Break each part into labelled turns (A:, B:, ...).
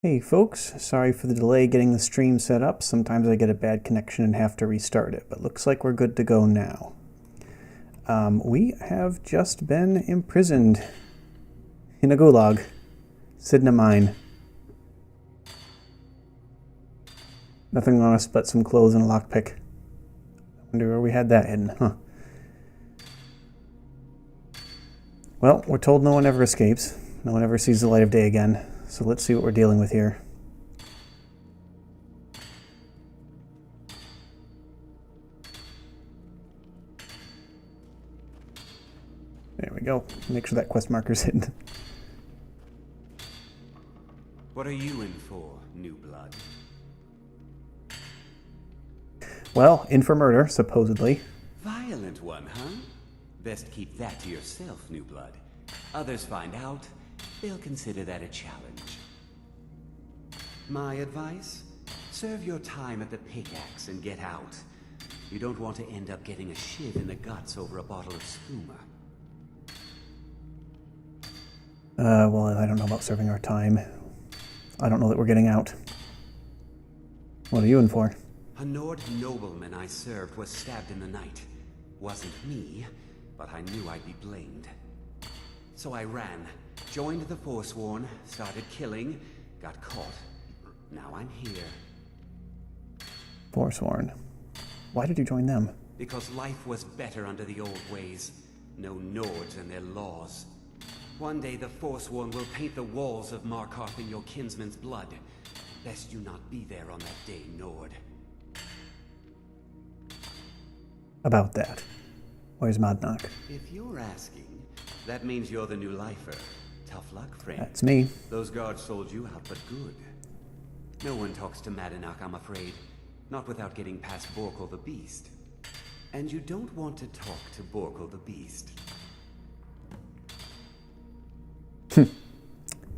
A: Hey folks, sorry for the delay getting the stream set up. Sometimes I get a bad connection and have to restart it, but looks like we're good to go now. We have just been imprisoned in a gulag, Cidhna Mine. Nothing on us but some clothes and a lockpick. I wonder where we had that hidden, huh? Well, we're told no one ever escapes. No one ever sees the light of day again. So let's see what we're dealing with here. There we go. Make sure that quest marker's hidden.
B: What are you in for, new blood?
A: Well, in for murder, supposedly.
B: Violent one, huh? Best keep that to yourself, new blood. Others find out, they'll consider that a challenge. My advice? Serve your time at the pickaxe and get out. You don't want to end up getting a shiv in the guts over a bottle of skooma.
A: Well, I don't know about serving our time. I don't know that we're getting out. What are you in for?
B: A Nord nobleman I served was stabbed in the night. Wasn't me, but I knew I'd be blamed. So I ran, joined the Forsworn, started killing, got caught. Now I'm here.
A: Forsworn. Why did you join them?
B: Because life was better under the old ways. No Nords and their laws. One day the Forsworn will paint the walls of Markarth in your kinsman's blood. Best you not be there on that day, Nord.
A: About that. Where's Madanach?
B: If you're asking, that means you're the new lifer. Tough luck, friend.
A: That's me.
B: Those guards sold you out, but good. No one talks to Madanach, I'm afraid. Not without getting past Borkul the Beast. And you don't want to talk to Borkul the Beast.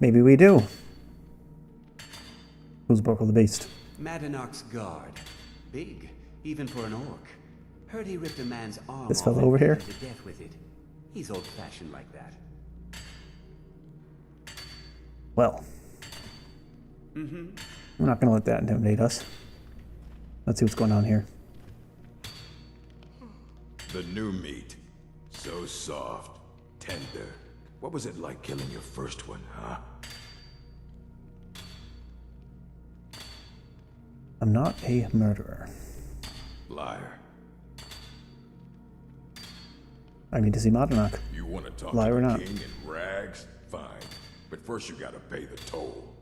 A: Maybe we do. Who's Borkul the Beast?
B: Madanach's guard. Big, even for an orc. Heard he ripped a man's arm
A: This
B: off
A: fellow
B: and
A: over
B: beat
A: here?
B: him to death with it. He's old-fashioned like that.
A: Well. We're not going to let that intimidate us. Let's see what's going on here.
C: The new meat. So soft, tender. What was it like killing your first one, huh?
A: I'm not a murderer.
C: Liar.
A: I need to see Madanach.
C: You want to talk
A: Liar
C: to
A: or
C: the
A: not?
C: king in rags? Fine. But first you gotta pay the toll.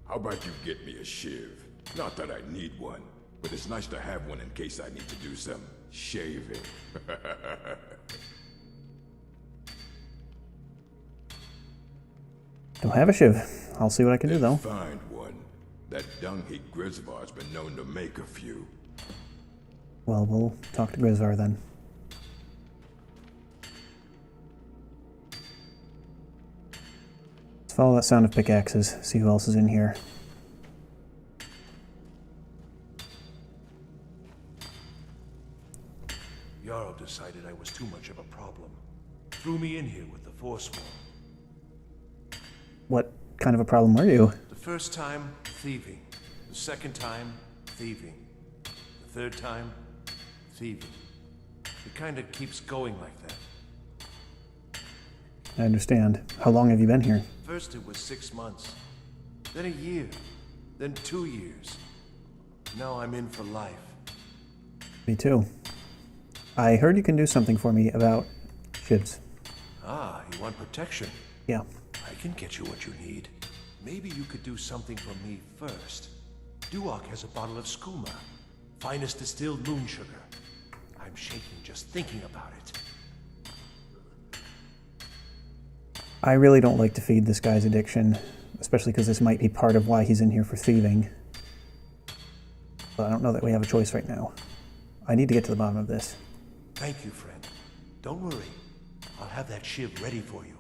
C: How about you get me a shiv? Not that I need one, but it's nice to have one in case I need to do some shaving.
A: Don't have a shiv. I'll see what I can do, though.
C: Find one. That dung-heap Grisvar's been known to make a few.
A: Well, we'll talk to Grisvar then. Let's follow that sound of pickaxes, see who else is in here.
D: Jarl decided I was too much of a problem. Threw me in here with the Forsworn.
A: What kind of a problem were you?
D: The first time, thieving. The second time, thieving. The third time, thieving. It kind of keeps going like that.
A: I understand. How long have you been here?
D: First it was 6 months. Then a year. Then 2 years. Now I'm in for life.
A: Me too. I heard you can do something for me about shivs.
D: Ah, you want protection?
A: Yeah.
D: I can get you what you need. Maybe you could do something for me first. Duok has a bottle of skooma. Finest distilled moon sugar. I'm shaking just thinking about it.
A: I really don't like to feed this guy's addiction, especially because this might be part of why he's in here for thieving. But I don't know that we have a choice right now. I need to get to the bottom of this.
D: Thank you, friend. Don't worry. I'll have that shiv ready for you.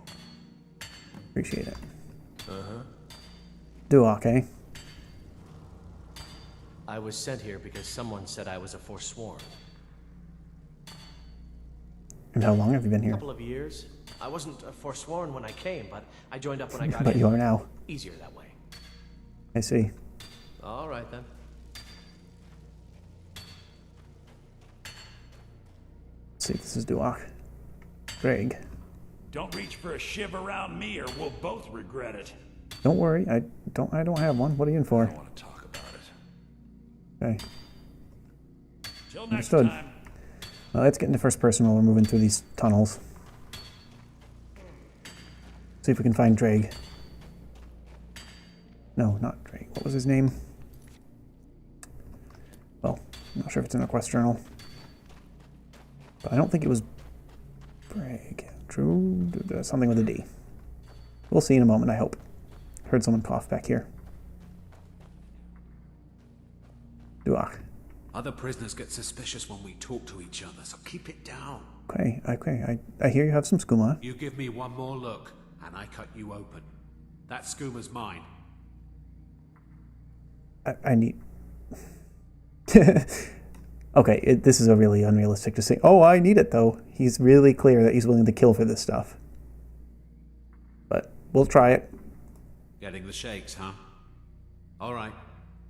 A: Appreciate it.
D: Uh-huh.
A: Duok, eh?
E: I was sent here because someone said I was a Forsworn.
A: And how long have you been
E: A
A: here?
E: couple of years. I wasn't a Forsworn when I came, but I joined up when I got
A: But
E: in.
A: you are now.
E: Easier that way.
A: I see.
E: All right, then.
A: Let's see if this is Duach. Greg.
F: Don't reach for a shiv around me or we'll both regret it.
A: Don't worry, I don't have one. What are you in for?
F: I don't want to talk about it.
A: Okay.
F: Till next
A: Understood.
F: time.
A: Well, let's get into first person while we're moving through these tunnels. See if we can find Drake. No, not Drake. What was his name? Well, I'm not sure if it's in the quest journal. But I don't think it was Bragg. True. Something with a D. We'll see in a moment, I hope. Heard someone cough back here. Duach.
B: Other prisoners get suspicious when we talk to each other, so keep it down.
A: Okay. I hear you have some skooma.
B: You give me one more look, and I cut you open. That skooma's mine.
A: I need... Okay, this is a really unrealistic to say. Oh, I need it, though. He's really clear that he's willing to kill for this stuff. But we'll try it.
B: Getting the shakes, huh? All right,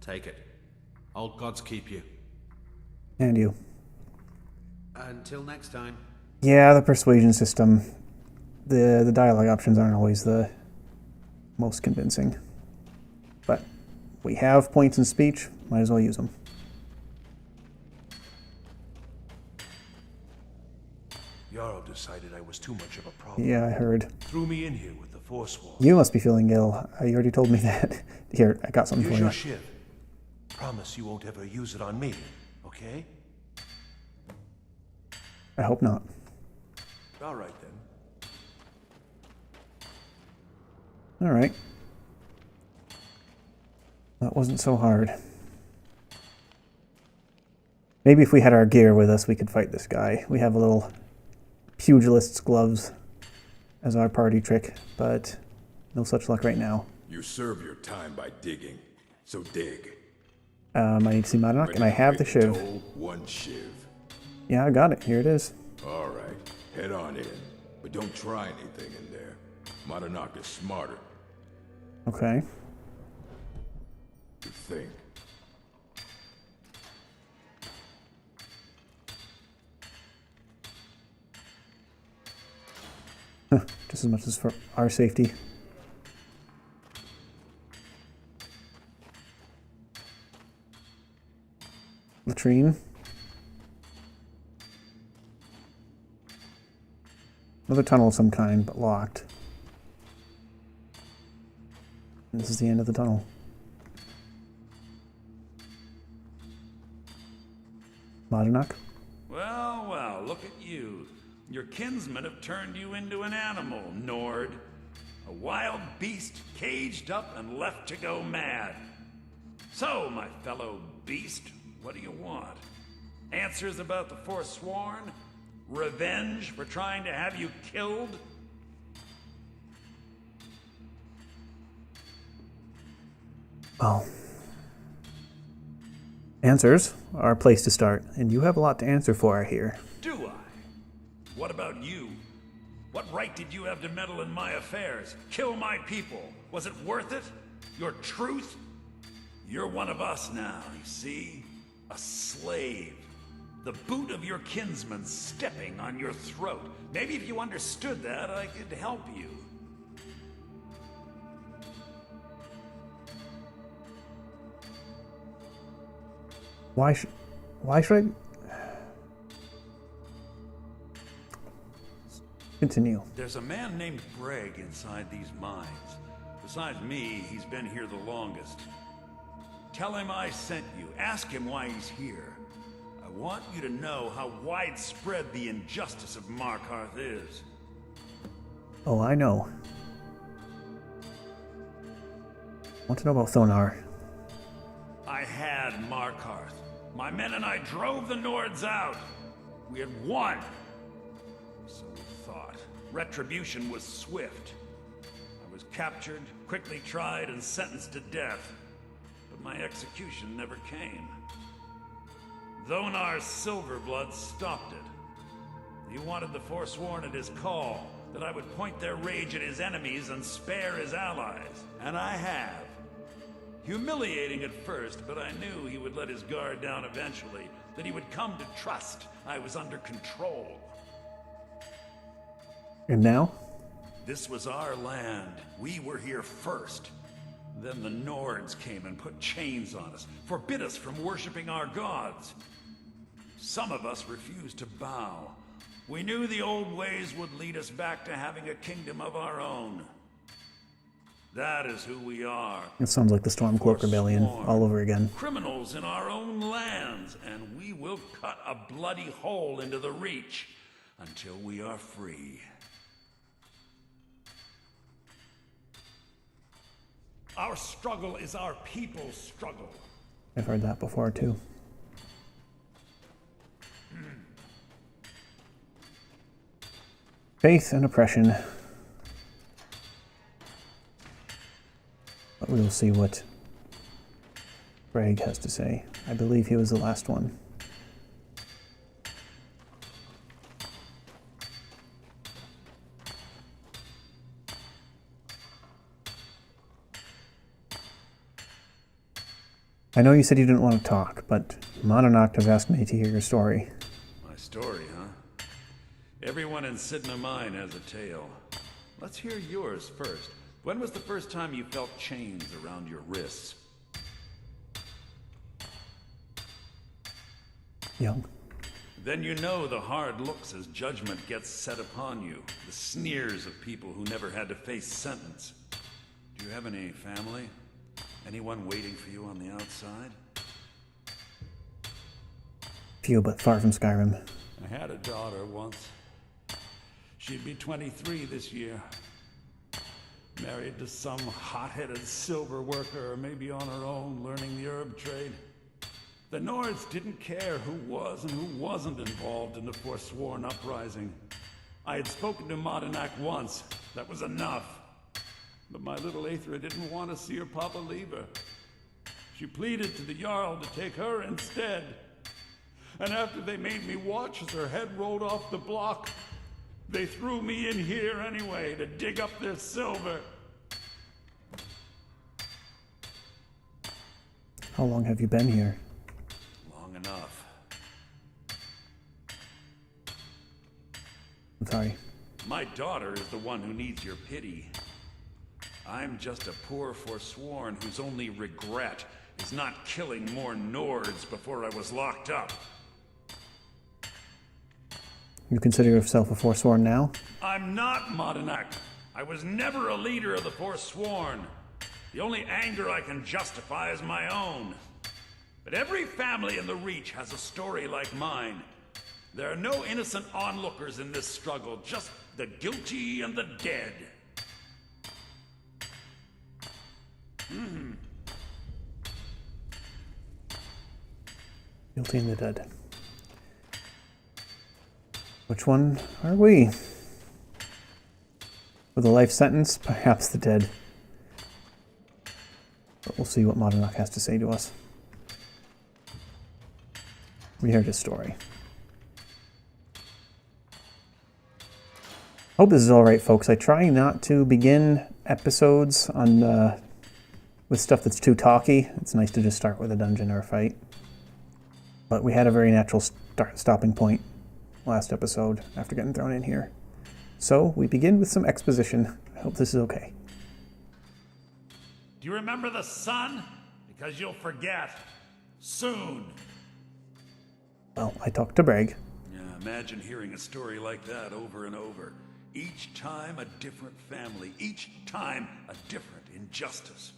B: take it. Old gods keep you.
A: And you.
B: Until next time.
A: Yeah, the persuasion system. The dialogue options aren't always the most convincing. But we have points in speech. Might as well use them.
D: Jarl decided I was too much of a problem.
A: Yeah, I heard.
D: Threw me in here with the Forsworn.
A: You must be feeling ill. You already told me that. Here, I got something
D: Use
A: for
D: your
A: you.
D: shiv. Promise you won't ever use it on me, okay?
A: I hope not.
D: All right, then.
A: All right. That wasn't so hard. Maybe if we had our gear with us, we could fight this guy. We have a little pugilist's gloves as our party trick, but no such luck right now.
C: You serve your time by digging, so dig.
A: I need to see Madanach, and I have the
C: Pay
A: shiv.
C: toll, one shiv.
A: Yeah, I got it. Here it is.
C: All right, head on in, but don't try anything in there. Madanach is smarter,
A: Okay.
C: you think.
A: Just as much as for our safety. Latrine. Another tunnel of some kind, but locked. And this is the end of the tunnel. Madanach?
F: Well, look at you. Your kinsmen have turned you into an animal, Nord. A wild beast caged up and left to go mad. So, my fellow beast, what do you want? Answers about the Forsworn? Revenge for trying to have you killed?
A: Well, answers are a place to start, and you have a lot to answer for here.
F: Do I? What about you? What right did you have to meddle in my affairs? Kill my people? Was it worth it? Your truth? You're one of us now, you see? A slave. The boot of your kinsman stepping on your throat. Maybe if you understood that, I could help you.
A: Why should I... Continue.
F: There's a man named Bragg inside these mines. Besides me, he's been here the longest. Tell him I sent you. Ask him why he's here. I want you to know how widespread the injustice of Markarth is.
A: Oh, I know. Want to know about Thonar?
F: I had Markarth. My men and I drove the Nords out. We had won. So we thought. Retribution was swift. I was captured, quickly tried, and sentenced to death. But my execution never came. Thonar's Silverbloods stopped it. He wanted the Forsworn at his call, that I would point their rage at his enemies and spare his allies. And I have. Humiliating at first, but I knew he would let his guard down eventually, that he would come to trust I was under control.
A: And now?
F: This was our land. We were here first. Then the Nords came and put chains on us, forbid us from worshipping our gods. Some of us refused to bow. We knew the old ways would lead us back to having a kingdom of our own. That is who we are.
A: It sounds like the Stormcloak Rebellion all over again.
F: Criminals in our own lands, and we will cut a bloody hole into the Reach until we are free. Our struggle is our people's struggle.
A: I've heard that before, too. Faith and oppression. But we will see what Greg has to say. I believe he was the last one. I know you said you didn't want to talk, but Madanach has asked me to hear your story.
F: My story, huh? Everyone in Cidhna Mine has a tale. Let's hear yours first. When was the first time you felt chains around your wrists?
A: Young.
F: Then you know the hard looks as judgment gets set upon you. The sneers of people who never had to face sentence. Do you have any family? Anyone waiting for you on the outside?
A: Few, but far from Skyrim.
F: I had a daughter once. She'd be 23 this year. Married to some hot-headed silver worker, or maybe on her own, learning the herb trade. The Nords didn't care who was and who wasn't involved in the Forsworn uprising. I had spoken to Madanach once. That was enough. But my little Aethra didn't want to see her papa leave her. She pleaded to the Jarl to take her instead. And after they made me watch as her head rolled off the block, they threw me in here anyway to dig up their silver.
A: How long have you been here?
F: Long enough.
A: I'm sorry.
F: My daughter is the one who needs your pity. I'm just a poor Forsworn whose only regret is not killing more Nords before I was locked up.
A: You consider yourself a Forsworn now?
F: I'm not Madanach. I was never a leader of the Forsworn. The only anger I can justify is my own. But every family in the Reach has a story like mine. There are no innocent onlookers in this struggle, just the guilty and the dead.
A: Guilty and the dead. Which one are we? With a life sentence, perhaps the dead. But we'll see what Madanach has to say to us. We heard his story. Hope this is alright, folks. I try not to begin episodes on with stuff that's too talky. It's nice to just start with a dungeon or a fight. But we had a very natural stopping point last episode after getting thrown in here. So we begin with some exposition. I hope this is okay.
F: Do you remember the sun? Because you'll forget. Soon.
A: Well, I talked to Bragg.
F: Yeah, imagine hearing a story like that over and over. Each time a different family. Each time a different injustice.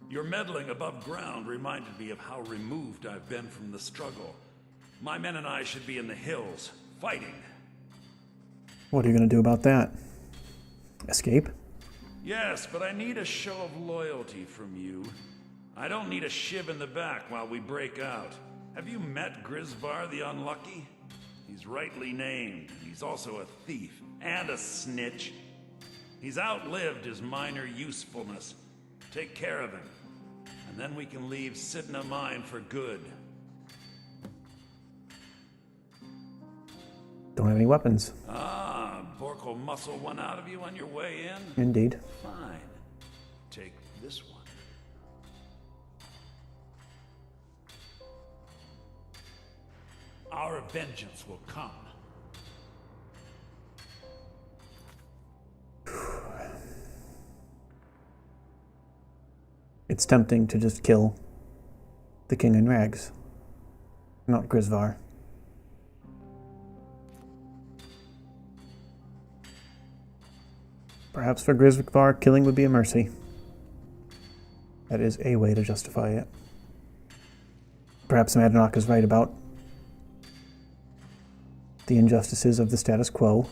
F: Your meddling above ground reminded me of how removed I've been from the struggle. My men and I should be in the hills, fighting.
A: What are you going to do about that? Escape?
F: Yes, but I need a show of loyalty from you. I don't need a shiv in the back while we break out. Have you met Grisvar the Unlucky? He's rightly named. He's also a thief and a snitch. He's outlived his minor usefulness. Take care of him, and then we can leave Cidhna Mine for good.
A: Don't have any weapons.
F: Ah, Bork will muscle one out of you on your way in?
A: Indeed.
F: Fine. Take this one. our vengeance will come.
A: It's tempting to just kill the king in rags, not Grisvar. Perhaps for Grisvar, killing would be a mercy. That is a way to justify it. Perhaps Madanach is right about the injustices of the status quo,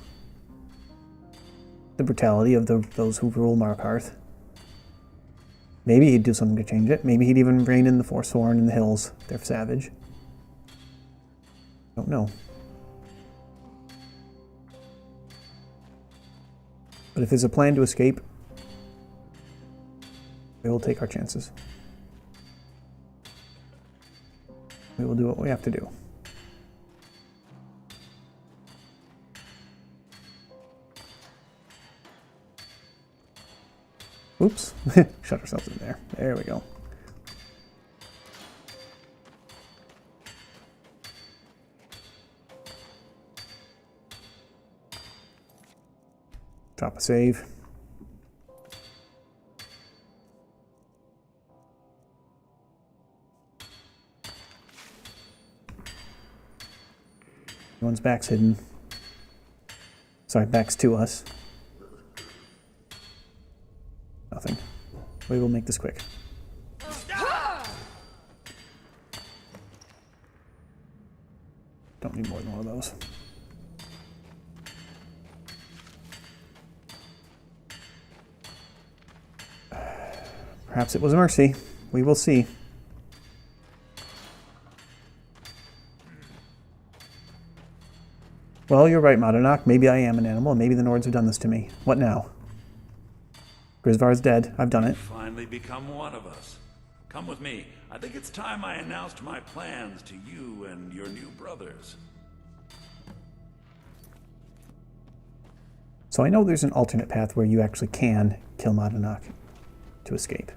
A: the brutality of those who rule Markarth. Maybe he'd do something to change it. Maybe he'd even reign in the Forsworn in the hills. They're savage. Don't know. But if there's a plan to escape, we will take our chances. We will do what we have to do. Oops. Shut ourselves in there. There we go. Drop a save. One's back's hidden. Sorry, back's to us. Nothing. We will make this quick. Don't need more than one of those. Perhaps it was a mercy. We will see. Well, you're right, Madanach. Maybe I am an animal. Maybe the Nords have done this to me. What now? Grisvar's dead. I've done it.
F: You've finally become one of us. Come with me. I think it's time I announced my plans to you and your new brothers.
A: So I know there's an alternate path where you actually can kill Madanach to escape.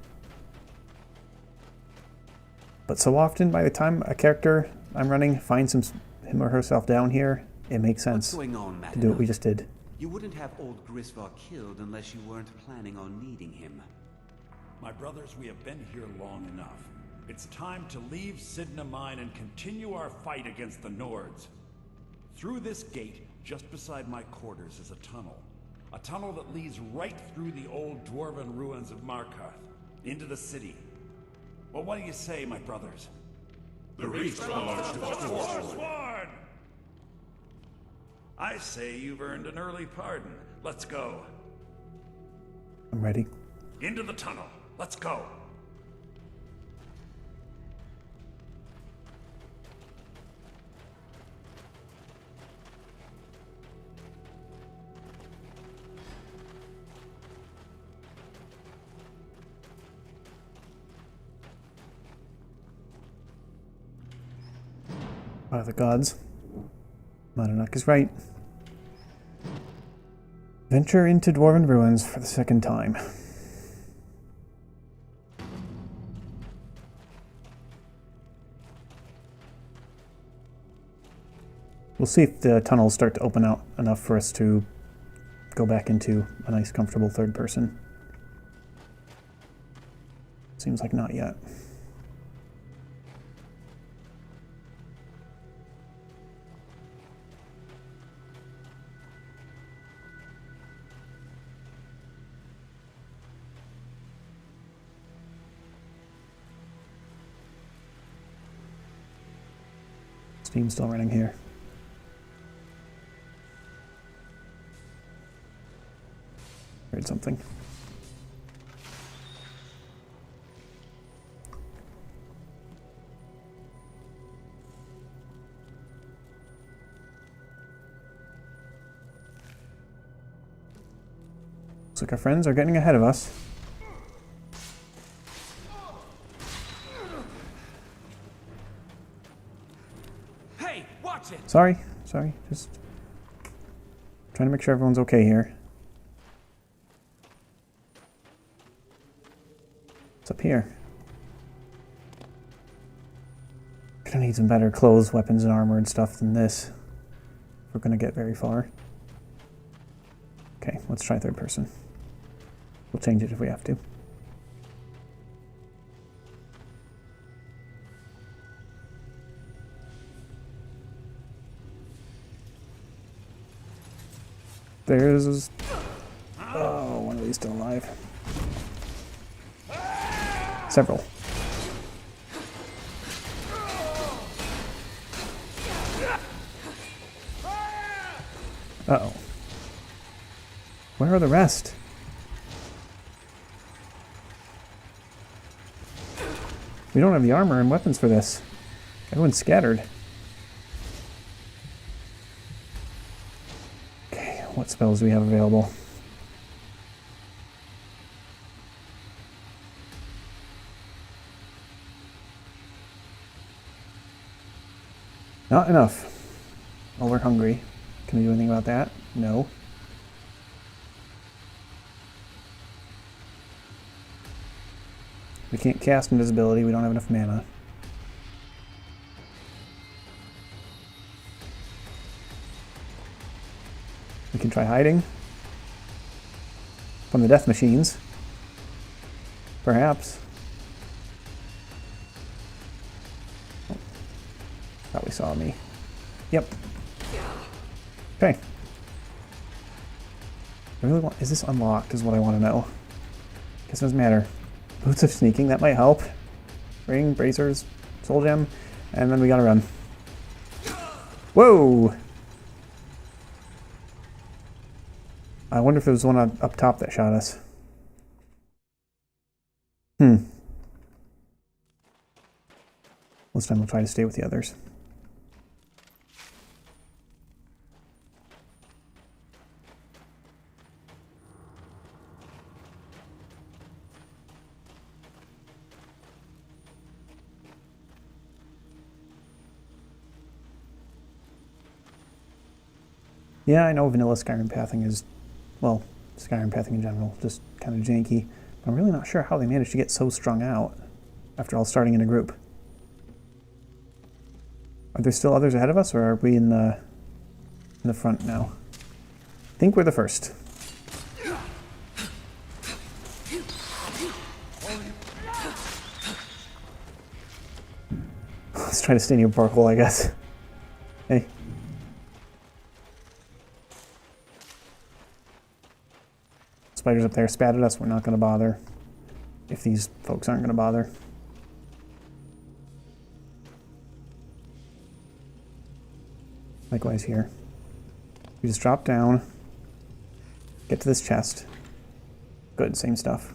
A: But so often, by the time a character I'm running finds him or herself down here, it makes sense
B: What's going on,
A: to do what we just did.
B: You wouldn't have old Grisvar killed unless you weren't planning on needing him.
F: My brothers, we have been here long enough. It's time to leave Cidhna Mine and continue our fight against the Nords. Through this gate, just beside my quarters, is a tunnel. A tunnel that leads right through the old dwarven ruins of Markarth, into the city. Well, what do you say, my brothers?
C: The reach belongs to the
F: Forsworn! I say you've earned an early pardon. Let's go.
A: I'm ready.
F: Into the tunnel. Let's go.
A: By the gods. Madanach is right. Venture into dwarven ruins for the second time. We'll see if the tunnels start to open out enough for us to go back into a nice, comfortable third person. Seems like not yet. Steam's still running here. Heard something. Looks like our friends are getting ahead of us.
B: Hey, watch it!
A: Sorry, just trying to make sure everyone's okay here. What's up here? Can Gonna need some better clothes, weapons, and armor and stuff than this. If we're gonna get very far. Okay, let's try third person. We'll change it if we have to. There's... Oh, one of these still alive. Several. Uh-oh. Where are the rest? We don't have the armor and weapons for this. Everyone's scattered. Okay, what spells do we have available? Not enough. Oh, we're hungry. Can we do anything about that? No. We can't cast invisibility. We don't have enough mana. We can try hiding from the death machines. Perhaps. Oh. Thought we saw me. Yep. Okay. I really want... Is this unlocked is what I want to know. Guess it doesn't matter. Boots of sneaking, that might help. Ring, bracers, soul gem, and then we gotta run. Whoa! I wonder if there was one up top that shot us. This time we'll try to stay with the others. Yeah, I know vanilla Skyrim pathing is, well, Skyrim pathing in general, just kind of janky. But I'm really not sure how they managed to get so strung out after all starting in a group. Are there still others ahead of us, or are we in the front now? I think we're the first. Let's try to stay near Barkle, I guess. Hey. Spiders up there spat at us, we're not going to bother. If these folks aren't going to bother. Likewise here. We just drop down. Get to this chest. Good, same stuff.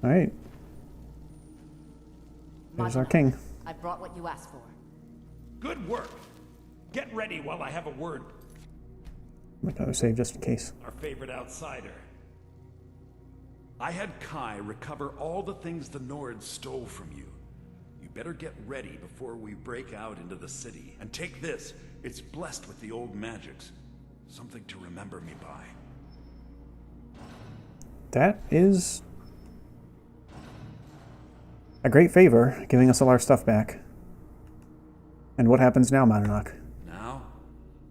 A: All right. There's our king.
G: I brought what you asked for.
F: Good work. Get ready while I have a word.
A: Make another save just in case.
F: Our favorite outsider. I had Kai recover all the things the Nords stole from you. You better get ready before we break out into the city. And take this. It's blessed with the old magics. Something to remember me by.
A: That is a great favor, giving us all our stuff back. And what happens now, Madanach?
F: Now,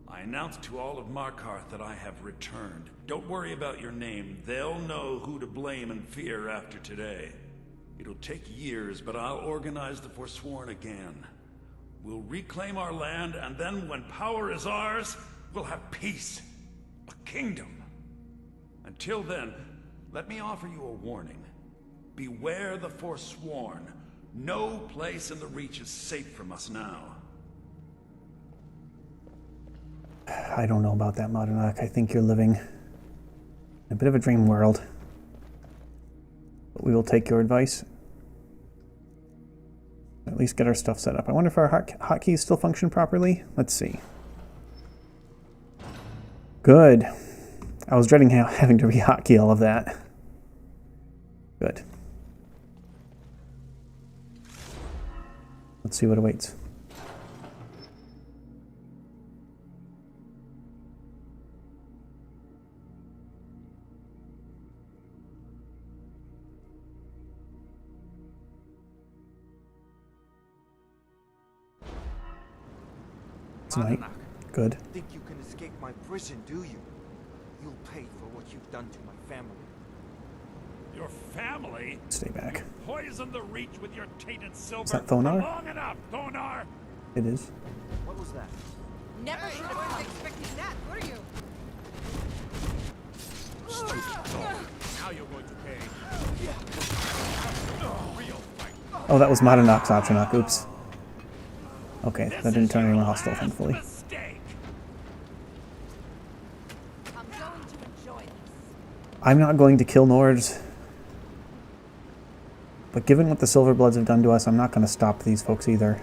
F: I announce to all of Markarth that I have returned. Don't worry about your name. They'll know who to blame and fear after today. It'll take years, but I'll organize the Forsworn again. We'll reclaim our land, and then when power is ours, we'll have peace. A kingdom. Until then, let me offer you a warning. Beware the Forsworn. No place in the Reach is safe from us now.
A: I don't know about that, Madanach. I think you're living in a bit of a dream world. But we will take your advice. At least get our stuff set up. I wonder if our hotkeys still function properly. Let's see. Good. I was dreading having to re-hotkey all of that. Good. Let's see what awaits. Tonight. Good.
G: Think you can escape my prison, do you? You'll pay for what you've done to my family.
F: Your family?
A: Stay back.
F: Poison the Reach with your tainted silver.
A: Is that Thonar?
F: Long enough, Thonar!
A: It is.
G: What was that?
H: Never should have been expecting that, were you?
F: Now you're going to pay.
A: Oh, that was Madanach's Atronach. Oops. Okay, that didn't turn anyone hostile, thankfully.
F: Mistake.
H: I'm going to enjoy this.
A: I'm not going to kill Nords. But given what the Silverbloods have done to us, I'm not going to stop these folks either.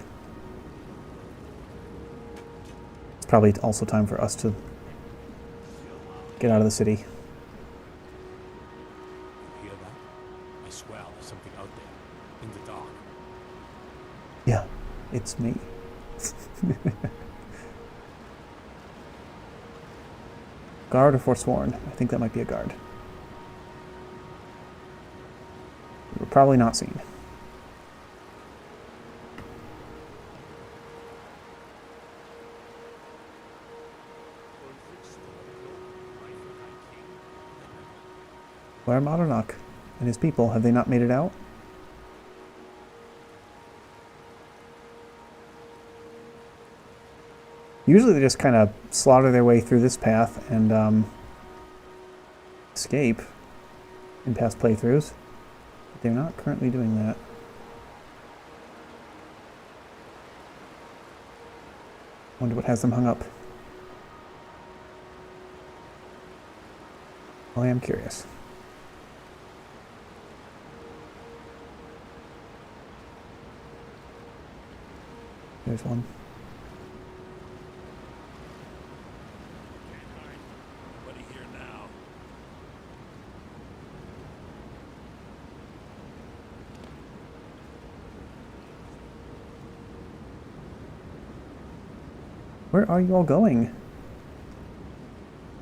A: It's probably also time for us to get out of the city.
D: You hear that? I swear there's something out there. In the dark.
A: Yeah, it's me. Guard or Forsworn? I think that might be a guard. We're probably not seen. Where are Madanach and his people? Have they not made it out? Usually they just kind of slaughter their way through this path and escape in past playthroughs. But they're not currently doing that. Wonder what has them hung up. Well, I am curious. There's one.
F: Nobody here now.
A: Where are you all going?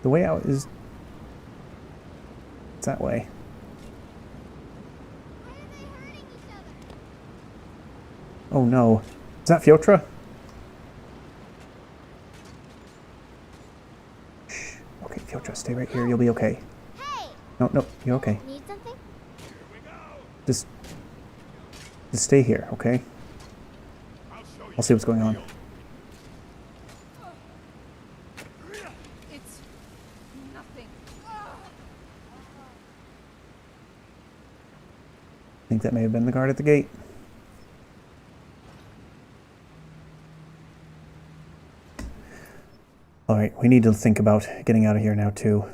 A: The way out is... it's that way. Oh no. Is that Fjotra? Shh. Okay, Fjotra, stay right here. You'll be okay.
I: Hey!
A: No, no, you're okay.
I: Need something?
A: Just stay here, okay? I'll see what's going on.
H: It's nothing.
A: I think that may have been the guard at the gate. Alright, we need to think about getting out of here now, too.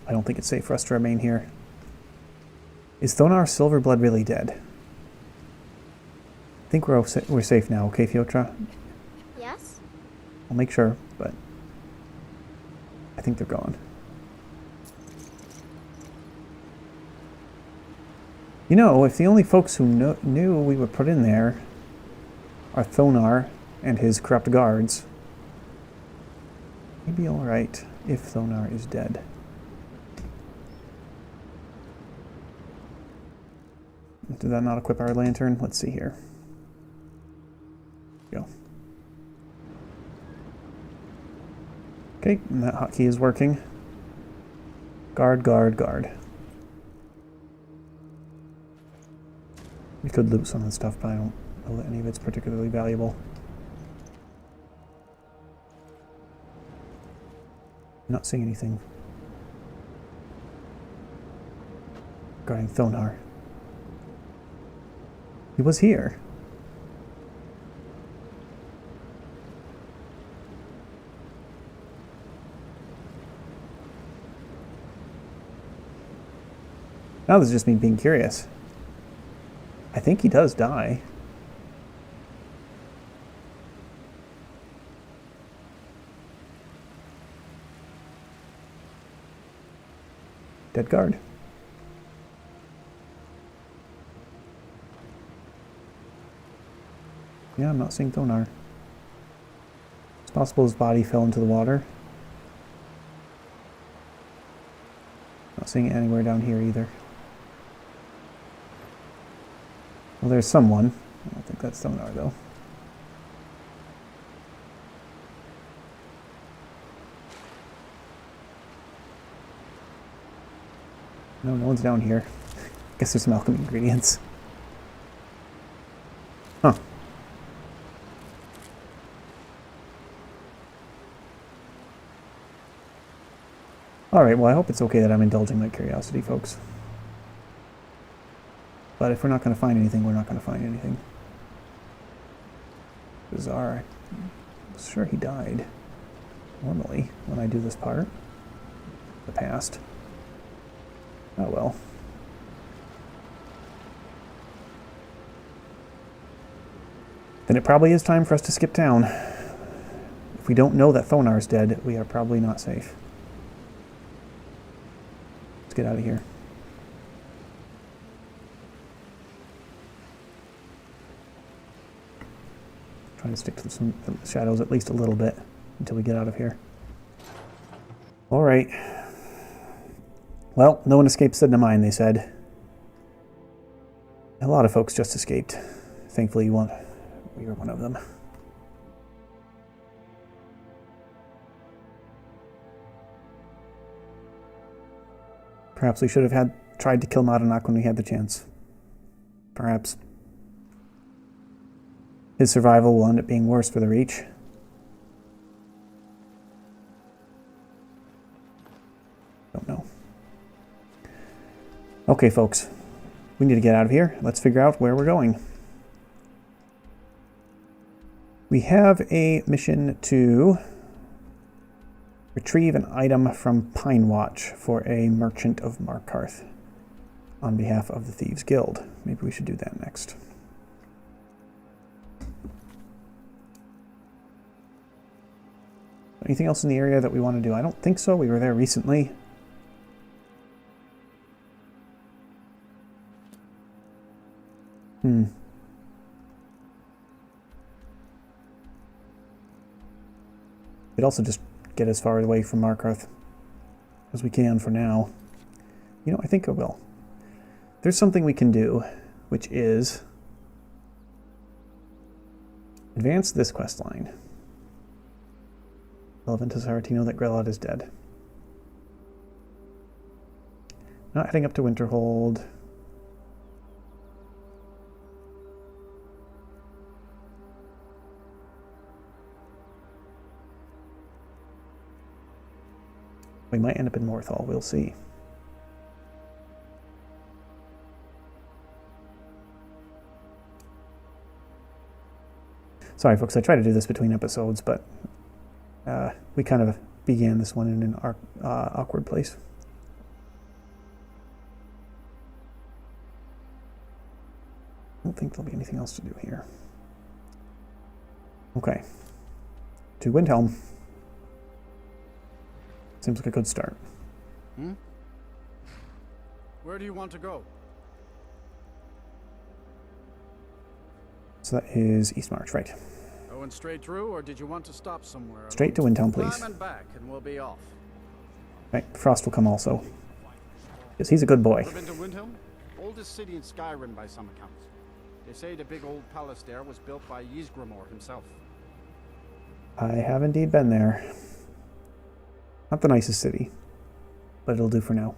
A: I don't think it's safe for us to remain here. Is Thonar Silverblood really dead? I think we're safe now, okay, Fjotra?
I: Yes?
A: I'll make sure, but I think they're gone. You know, if the only folks who knew we were put in there are Thonar and his corrupt guards, maybe alright if Thonar is dead. Did that not equip our lantern? Let's see here. Go. Okay, and that hotkey is working. Guard, guard, guard. We could loot some of the stuff, but I don't know that any of it's particularly valuable. I'm not seeing anything regarding Thonar. He was here. Now this is just me being curious. I think he does die. Dead guard. Yeah, I'm not seeing Thonar. It's possible his body fell into the water. Not seeing it anywhere down here either. Well, there's someone. I don't think that's Thonar, though. No, no one's down here. Guess there's some alchemy ingredients. Huh. Alright, well I hope it's okay that I'm indulging my curiosity, folks. But if we're not going to find anything, we're not going to find anything. Bizarre. I'm sure he died. Normally, when I do this part. The past. Oh well. Then it probably is time for us to skip town. If we don't know that Thonar's dead, we are probably not safe. Let's get out of here. Trying to stick to some shadows at least a little bit until we get out of here. Alright. Well, no one escaped Cidhna Mine, they said. A lot of folks just escaped. Thankfully, we were one of them. Perhaps we should have tried to kill Madanach when we had the chance. Perhaps. His survival will end up being worse for the Reach. Don't know. Okay, folks. We need to get out of here. Let's figure out where we're going. We have a mission to retrieve an item from Pine Watch for a merchant of Markarth on behalf of the Thieves Guild. Maybe we should do that next. Anything else in the area that we want to do? I don't think so. We were there recently. We'd also just get as far away from Markarth as we can for now. You know, I think I will. There's something we can do, which is advance this quest line. Tell Bethesda Aratino that Grelod is dead. Not heading up to Winterhold. We might end up in Morthal, we'll see. Sorry folks, I try to do this between episodes, but we kind of began this one in an awkward place. I don't think there'll be anything else to do here. Okay. To Windhelm. Seems like a good start.
I: Where do you want to go?
A: So that is East March, right.
I: Going straight through, or did you want to stop somewhere?
A: Straight to Windhelm, please.
I: Climb and back, and we'll be off.
A: Right, Frost will come also. Because he's a good boy.
I: Ever been to Windhelm? Oldest city in Skyrim by some accounts. They say the big old palace there was built by Ysgramor himself.
A: I have indeed been there. Not the nicest city, but it'll do for now.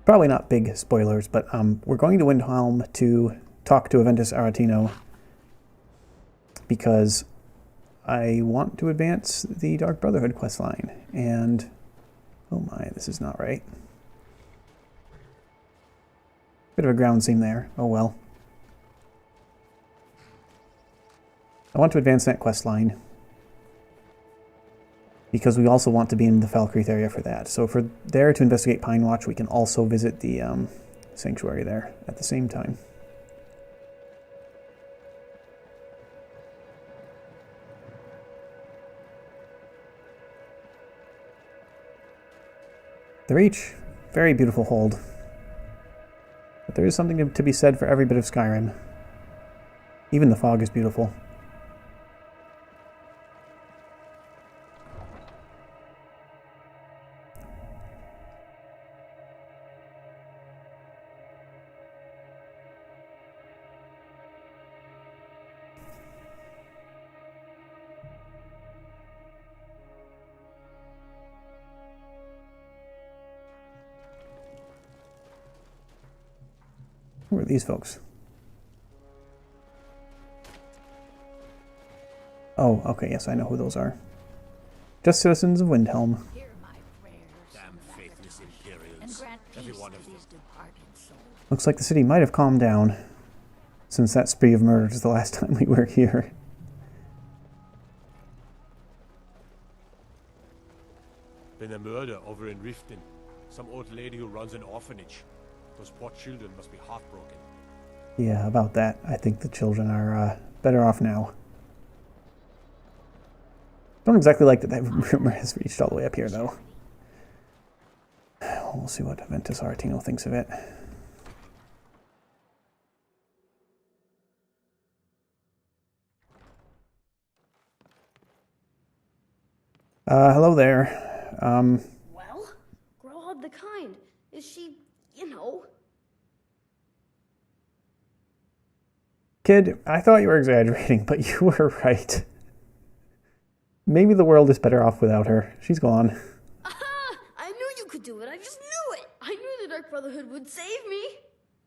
A: Probably not big spoilers, but we're going to Windhelm to talk to Bethesda Aratino because I want to advance the Dark Brotherhood questline, and oh my, this is not right. Bit of a ground seam there. Oh well. I want to advance that quest line. because we also want to be in the Falkreath area for that. So if we're there to investigate Pine Watch, we can also visit the sanctuary there at the same time. The Reach, very beautiful hold. But there is something to be said for every bit of Skyrim. Even the fog is beautiful. Who are these folks? Oh, okay, yes, I know who those are. Just citizens of Windhelm.
H: Hear my prayers,
D: Damn faithless Imperials.
H: and grant
D: Every
H: peace
D: one
H: to
D: of
H: these departed souls.
A: Looks like the city might have calmed down since that spree of murders the last time we were here.
D: Been a murder over in Riften. Some old lady who runs an orphanage. Those poor children must be heartbroken.
A: Yeah, about that. I think the children are better off now. Don't exactly like that rumor has reached all the way up here, though. We'll see what Ventus Aretino thinks of it. Hello there.
J: Well, Grohod the Kind. Is she, you know...
A: Kid, I thought you were exaggerating, but you were right. Maybe the world is better off without her. She's gone.
J: Aha! I knew you could do it. I just knew it. I knew the Dark Brotherhood would save me.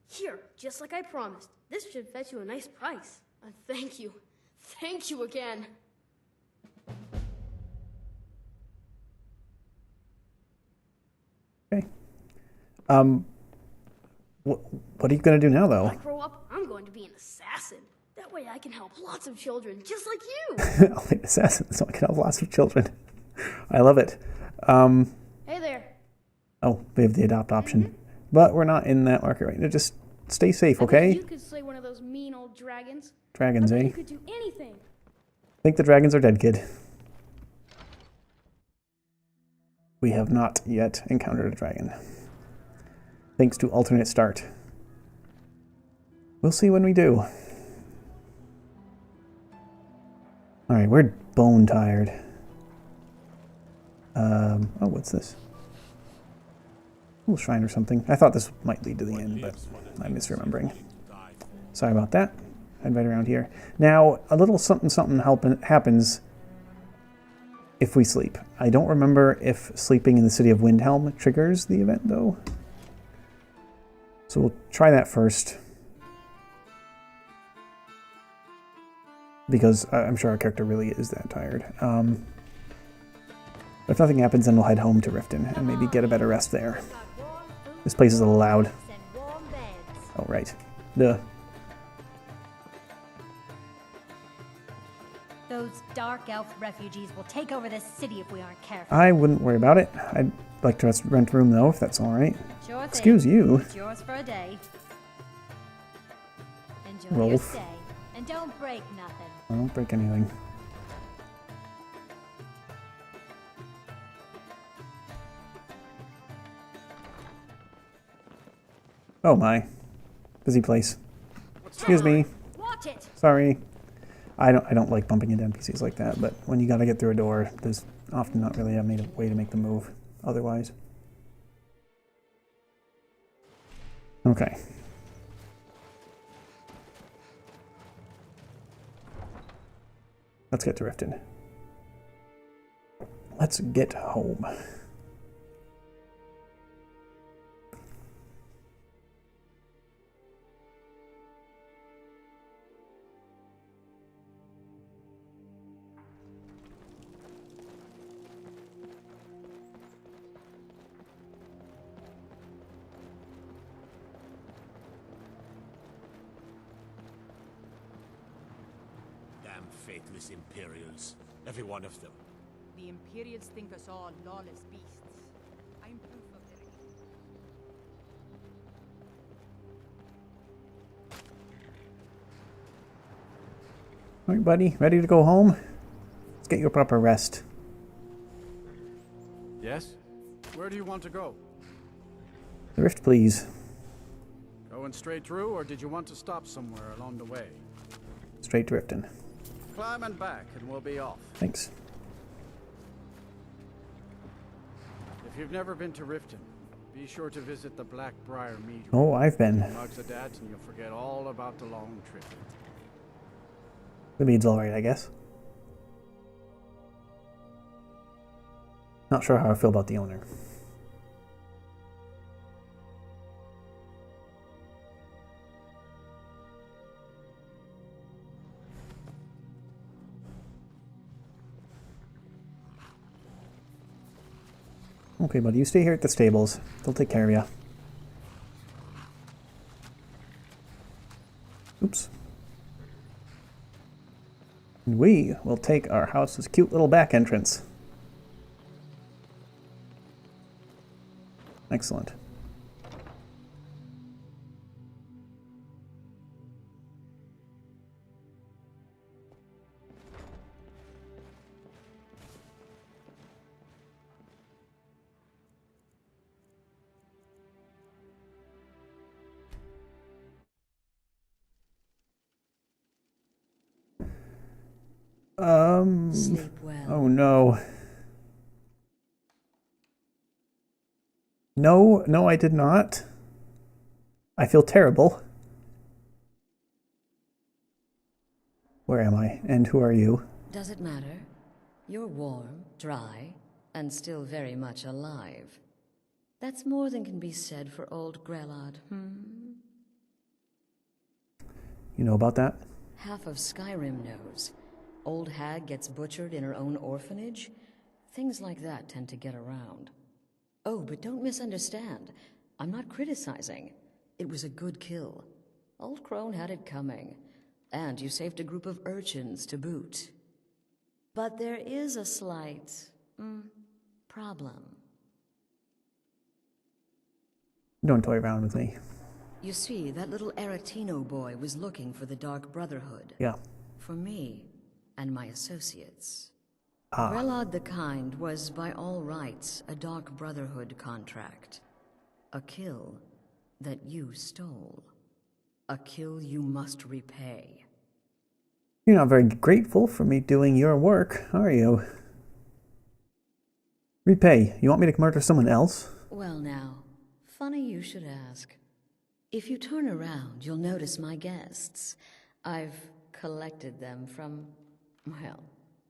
J: Here, just like I promised. This should fetch you a nice price. Thank you. Thank you again.
A: Okay. What are you going to do now, though?
J: When I grow up, I'm going to be an assassin. That way I can help lots of children, just like you.
A: I'll be an assassin so I can help lots of children. I love it.
J: Hey there.
A: Oh, we have the adopt option. But we're not in that market right now. Just stay safe,
J: I bet
A: okay?
J: you could slay one of those mean old dragons.
A: Dragons,
J: I bet
A: eh?
J: you could do anything.
A: I think the dragons are dead, kid. We have not yet encountered a dragon. Thanks to alternate start. We'll see when we do. Alright, we're bone tired. Oh, what's this? A little shrine or something. I thought this might lead to the end, but I'm misremembering. Sorry about that. I'd right around here. Now, a little something happens if we sleep. I don't remember if sleeping in the city of Windhelm triggers the event, though. So we'll try that first. Because I'm sure our character really is that tired. If nothing happens, then we'll head home to Riften and maybe get a better rest there. This place is a little loud. Oh, right. Duh.
K: Those dark elf refugees will take over this city if we aren't careful.
A: I wouldn't worry about it. I'd like to rent a room, though, if that's all right.
K: Sure thing.
A: Excuse you.
K: It's yours for a day. Enjoy your
A: Rolf.
K: stay. And don't break nothing.
A: I don't break anything. Oh my. Busy place. Excuse me.
K: Watch it.
A: Sorry. I don't like bumping into NPCs like that, but when you gotta get through a door, there's often not really a way to make the move otherwise. Okay. Let's get to Riften. Let's get home.
D: Damn faithless Imperials. Every one of them.
H: the Imperials think us all lawless beasts. I'm proof of their...
A: All right, buddy, ready to go home? Let's get you a proper rest.
I: Yes? Where do you want to go?
A: The rift, please.
I: Going straight through, or did you want to stop somewhere along the way?
A: Straight drifting.
I: Climb and back, and we'll be off.
A: Thanks.
I: If you've never been to Riften, be sure to visit the Blackbriar Mead.
A: Oh, I've been.
I: Mugs of that, and you'll forget all about the long trip.
A: The mead's alright, I guess. Not sure how I feel about the owner. Okay, buddy, you stay here at the stables. They'll take care of you. Oops. And we will take our house's cute little back entrance. Excellent.
L: Sleep well.
A: Oh no. No, I did not. I feel terrible. Where am I? And who are you?
L: Does it matter? You're warm, dry, and still very much alive. That's more than can be said for old Grelod,
A: You know about that?
L: Half of Skyrim knows. Old hag gets butchered in her own orphanage. Things like that tend to get around. Oh, but don't misunderstand. I'm not criticizing. It was a good kill. Old Crone had it coming. And you saved a group of urchins to boot. But there is a slight, problem.
A: Don't toy around with me.
L: You see, that little Aretino boy was looking for the Dark Brotherhood.
A: Yeah.
L: For me and my associates.
A: Ah.
L: Grelod the Kind was, by all rights, a Dark Brotherhood contract. A kill that you stole. A kill you must repay.
A: You're not very grateful for me doing your work, are you? Repay. You want me to murder someone else?
L: Well now, funny you should ask. If you turn around, you'll notice my guests. I've collected them from, well,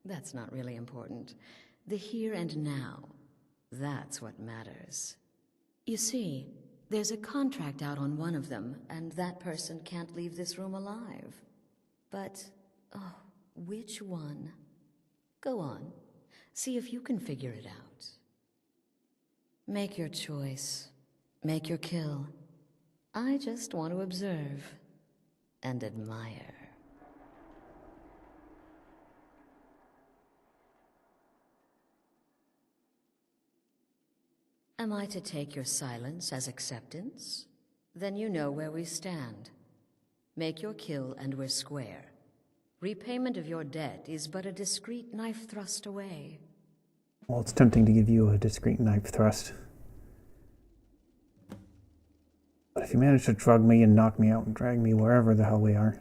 L: that's not really important. The here and now. That's what matters. You see, there's a contract out on one of them, and that person can't leave this room alive. But, oh, which one? Go on. See if you can figure it out. Make your choice. Make your kill. I just want to observe and admire. Am I to take your silence as acceptance? Then you know where we stand. Make your kill and we're square. Repayment of your debt is but a discreet knife thrust away.
A: Well, it's tempting to give you a discreet knife thrust. But if you manage to drug me and knock me out and drag me wherever the hell we are,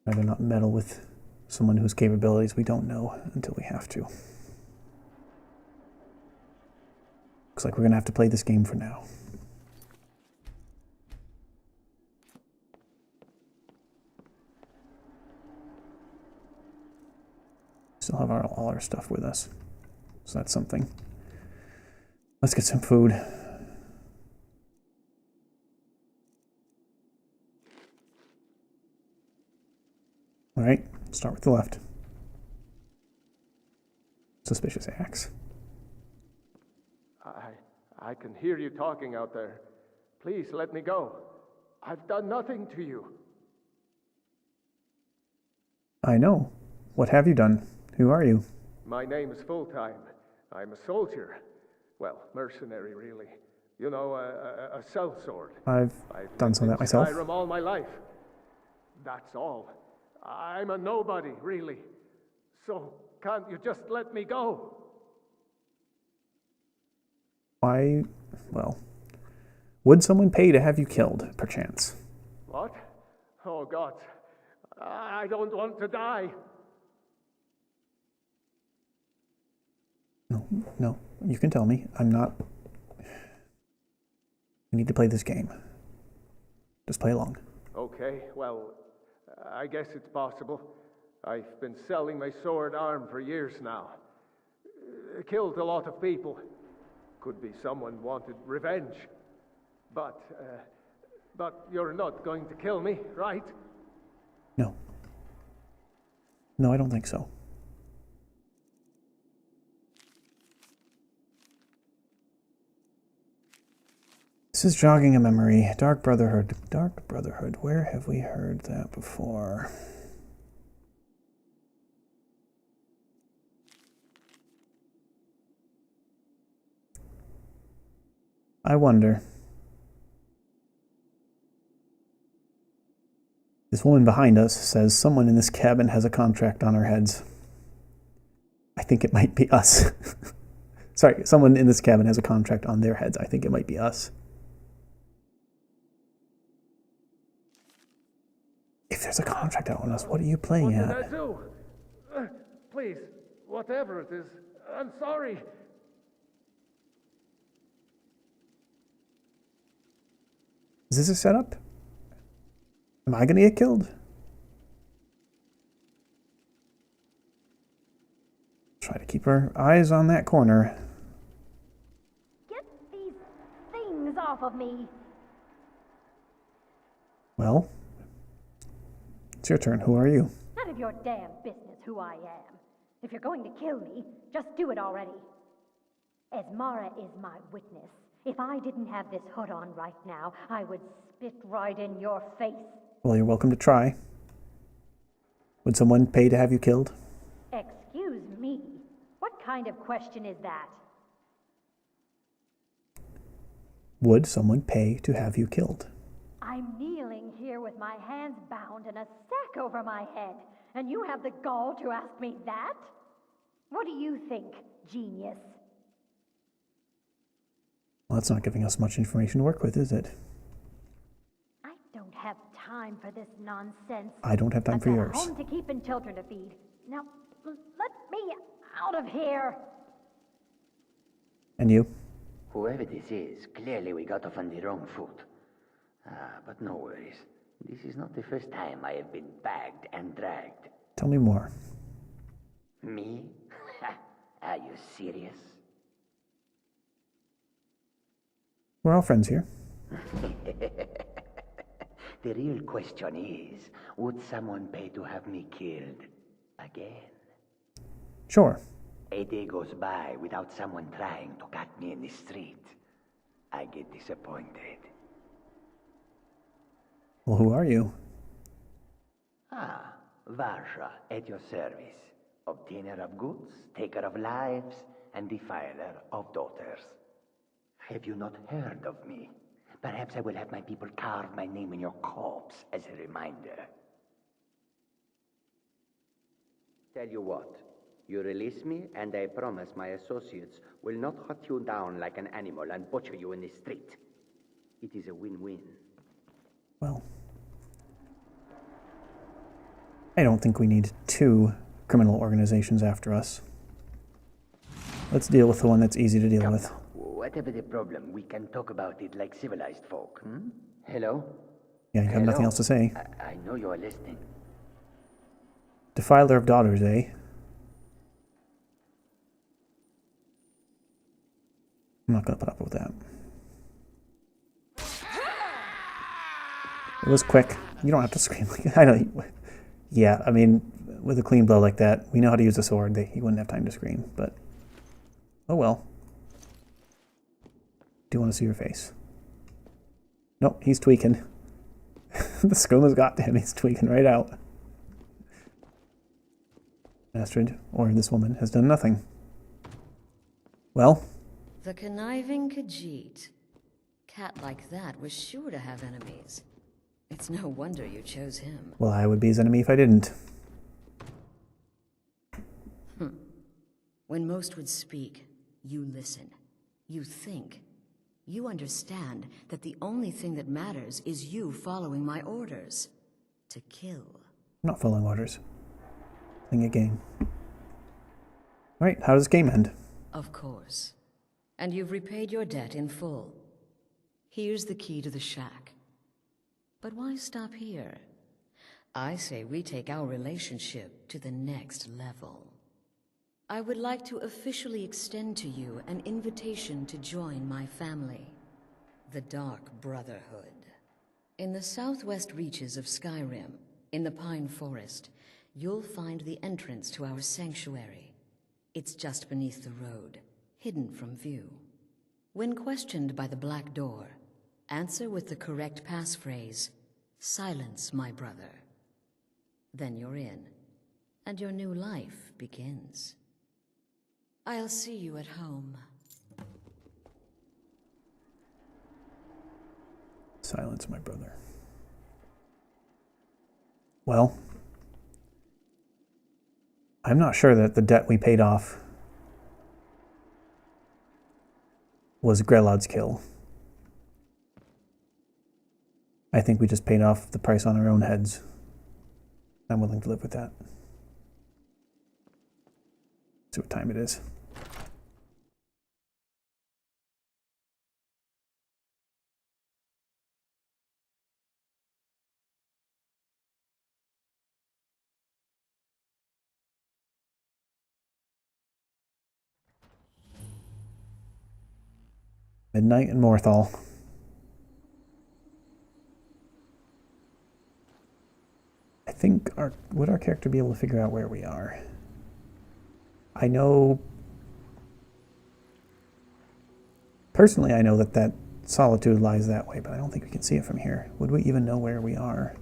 A: I'd rather not meddle with someone whose capabilities we don't know until we have to. Looks like we're going to have to play this game for now. Still have all our stuff with us, so that's something. Let's get some food. All right, start with the left. Suspicious axe.
M: I can hear you talking out there. Please let me go. I've done nothing to you.
A: I know. What have you done? Who are you?
M: My name is Full-Time. I'm a soldier. Well, mercenary, really. You know, a sellsword.
A: I've done some of that myself.
M: Skyrim all my life. That's all. I'm a nobody, really. So, can't you just let me go?
A: Why? Well, would someone pay to have you killed, perchance?
M: What? Oh, God. I don't want to die.
A: No, you can tell me. I'm not... We need to play this game. Just play along.
M: Okay, well, I guess it's possible. I've been selling my sword arm for years now. Killed a lot of people. Could be someone wanted revenge. But you're not going to kill me, right?
A: No. No, I don't think so. This is jogging a memory. Dark Brotherhood. Dark Brotherhood. Where have we heard that before? I wonder. This woman behind us says someone in this cabin has a contract on our heads. I think it might be us. Sorry, someone in this cabin has a contract on their heads. I think it might be us. If there's a contract out on us, what are you playing at?
M: What did I do? Please, whatever it is, I'm sorry.
A: Is this a setup? Am I gonna get killed? Try to keep our eyes on that corner.
K: Get these things off of me.
A: Well, it's your turn. Who are you?
K: None of your damn business who I am. If you're going to kill me, just do it already. Esmara is my witness. If I didn't have this hood on right now, I would spit right in your face.
A: Well, you're welcome to try. Would someone pay to have you killed?
K: Excuse me. What kind of question is that?
A: Would someone pay to have you killed?
K: I'm kneeling here with my hands bound and a sack over my head, and you have the gall to ask me that? What do you think, genius?
A: Well, that's not giving us much information to work with, is it?
K: I don't have time for this nonsense.
A: I don't have time for yours.
K: I've got a home to keep and children to feed. Now, let me out of here.
A: And you?
N: Whoever this is, clearly we got off on the wrong foot. But no worries. This is not the first time I have been bagged and dragged.
A: Tell me more.
N: Me? Are you serious?
A: We're all friends here.
N: The real question is, would someone pay to have me killed again?
A: Sure.
N: A day goes by without someone trying to cut me in the street. I get disappointed.
A: Well, who are you?
N: Varsha, at your service. Obtainer of goods, taker of lives, and defiler of daughters. Have you not heard of me? Perhaps I will have my people carve my name in your corpse as a reminder. Tell you what, you release me, and I promise my associates will not hunt you down like an animal and butcher you in the street. It is a win-win.
A: Well, I don't think we need 2 criminal organizations after us. Let's deal with the one that's easy to deal with.
N: Whatever the problem, we can talk about it like civilized folk. Hello?
A: Yeah, you have nothing else to say.
N: I know you are listening.
A: Defiler of daughters, eh? I'm not going to put up with that. It was quick. You don't have to scream like that. I know. Yeah, I mean, with a clean blow like that, we know how to use a sword. He wouldn't have time to scream, but oh well. Do you want to see your face? Nope, he's tweaking. The skoma's got to him. He's tweaking right out. Astrid, or this woman, has done nothing. Well?
L: The conniving Khajiit. Cat like that was sure to have enemies. It's no wonder you chose him.
A: Well, I would be his enemy if I didn't.
L: When most would speak, you listen. You think. You understand that the only thing that matters is you following my orders. To kill.
A: I'm not following orders. Playing a game. Alright, how does this game end?
L: Of course. And you've repaid your debt in full. Here's the key to the shack. But why stop here? I say we take our relationship to the next level. I would like to officially extend to you an invitation to join my family, the Dark Brotherhood. In the southwest reaches of Skyrim, in the Pine Forest, you'll find the entrance to our sanctuary. It's just beneath the road, hidden from view. When questioned by the Black Door, answer with the correct passphrase, "Silence, my brother." Then you're in, and your new life begins. I'll see you at home.
A: Silence, my brother. Well, I'm not sure that the debt we paid off was Grelod's kill. I think we just paid off the price on our own heads. I'm willing to live with that. See what time it is. Midnight in Morthal. I think would our character be able to figure out where we are? I know... Personally, I know that solitude lies that way, but I don't think we can see it from here. Would we even know where we are?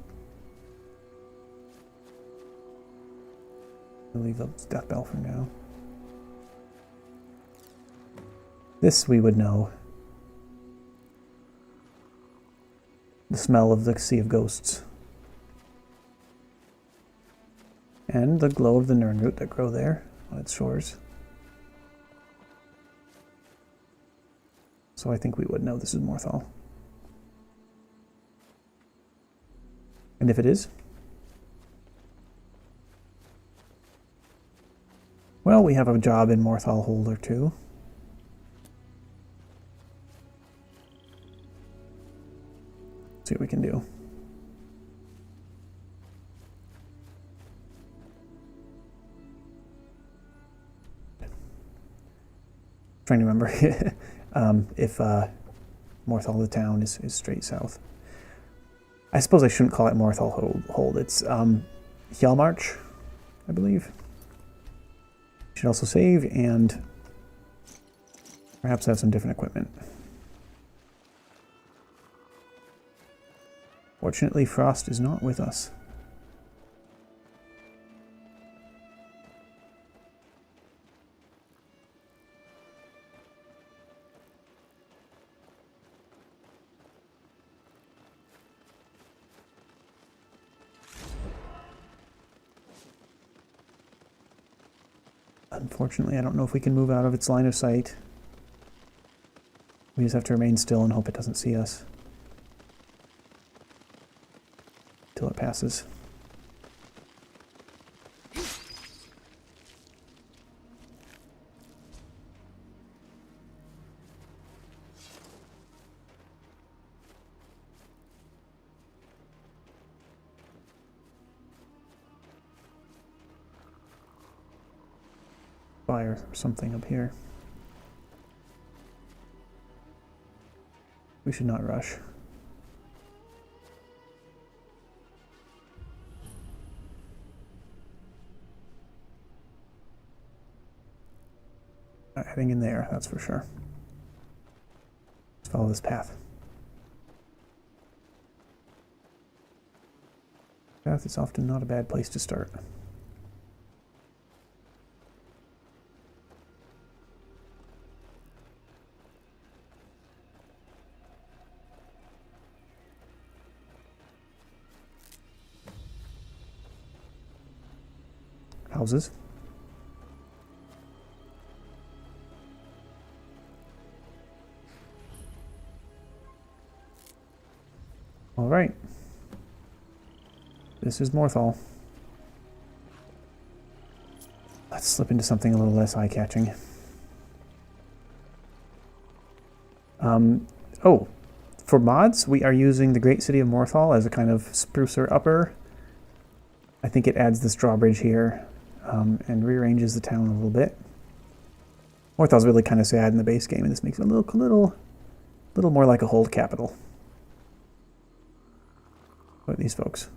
A: We'll leave the death bell for now. This we would know. The smell of the Sea of Ghosts. And the glow of the Nirnroot that grow there on its shores. So I think we would know this is Morthal. And if it is, well, we have a job in Morthal Hold or two. See what we can do. Trying to remember if Morthal the town is straight south. I suppose I shouldn't call it Morthal Hold. It's Hjalmarch, I believe. Should also save and perhaps have some different equipment. Fortunately, Frost is not with us. Unfortunately, I don't know if we can move out of its line of sight. We just have to remain still and hope it doesn't see us. Till it passes. Fire or something up here. We should not rush. Not heading in there, that's for sure. Let's follow this path. Path is often not a bad place to start. houses. All right. This is Morthal. Let's slip into something a little less eye-catching. Oh, for mods, we are using the Great City of Morthal as a kind of sprucer upper. I think it adds this drawbridge here and rearranges the town a little bit. Morthal's really kind of sad in the base game, and this makes it a little more like a hold capital. What are these folks?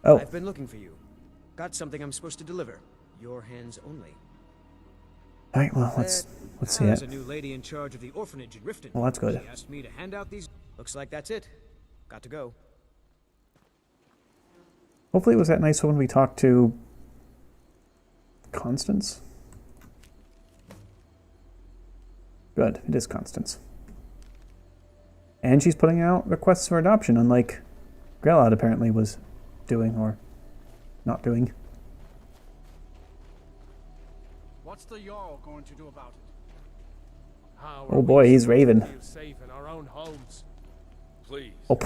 A: Oh.
O: I've been looking for you. Got something I'm supposed to deliver. Your hands only.
A: All right, well, let's see
O: There's
A: it.
O: a new lady in charge of the orphanage in Riften.
A: Well, that's good.
O: She asked me to hand out these. Looks like that's it. Got to go.
A: Hopefully it was that nice when we talked to Constance. Good, it is Constance. And she's putting out requests for adoption, unlike Grelad apparently was doing, or not doing.
I: What's the Jarl going to do about it?
P: How
A: Oh boy, he's raving.
P: feel safe in our own homes?
C: Please.
A: Oh,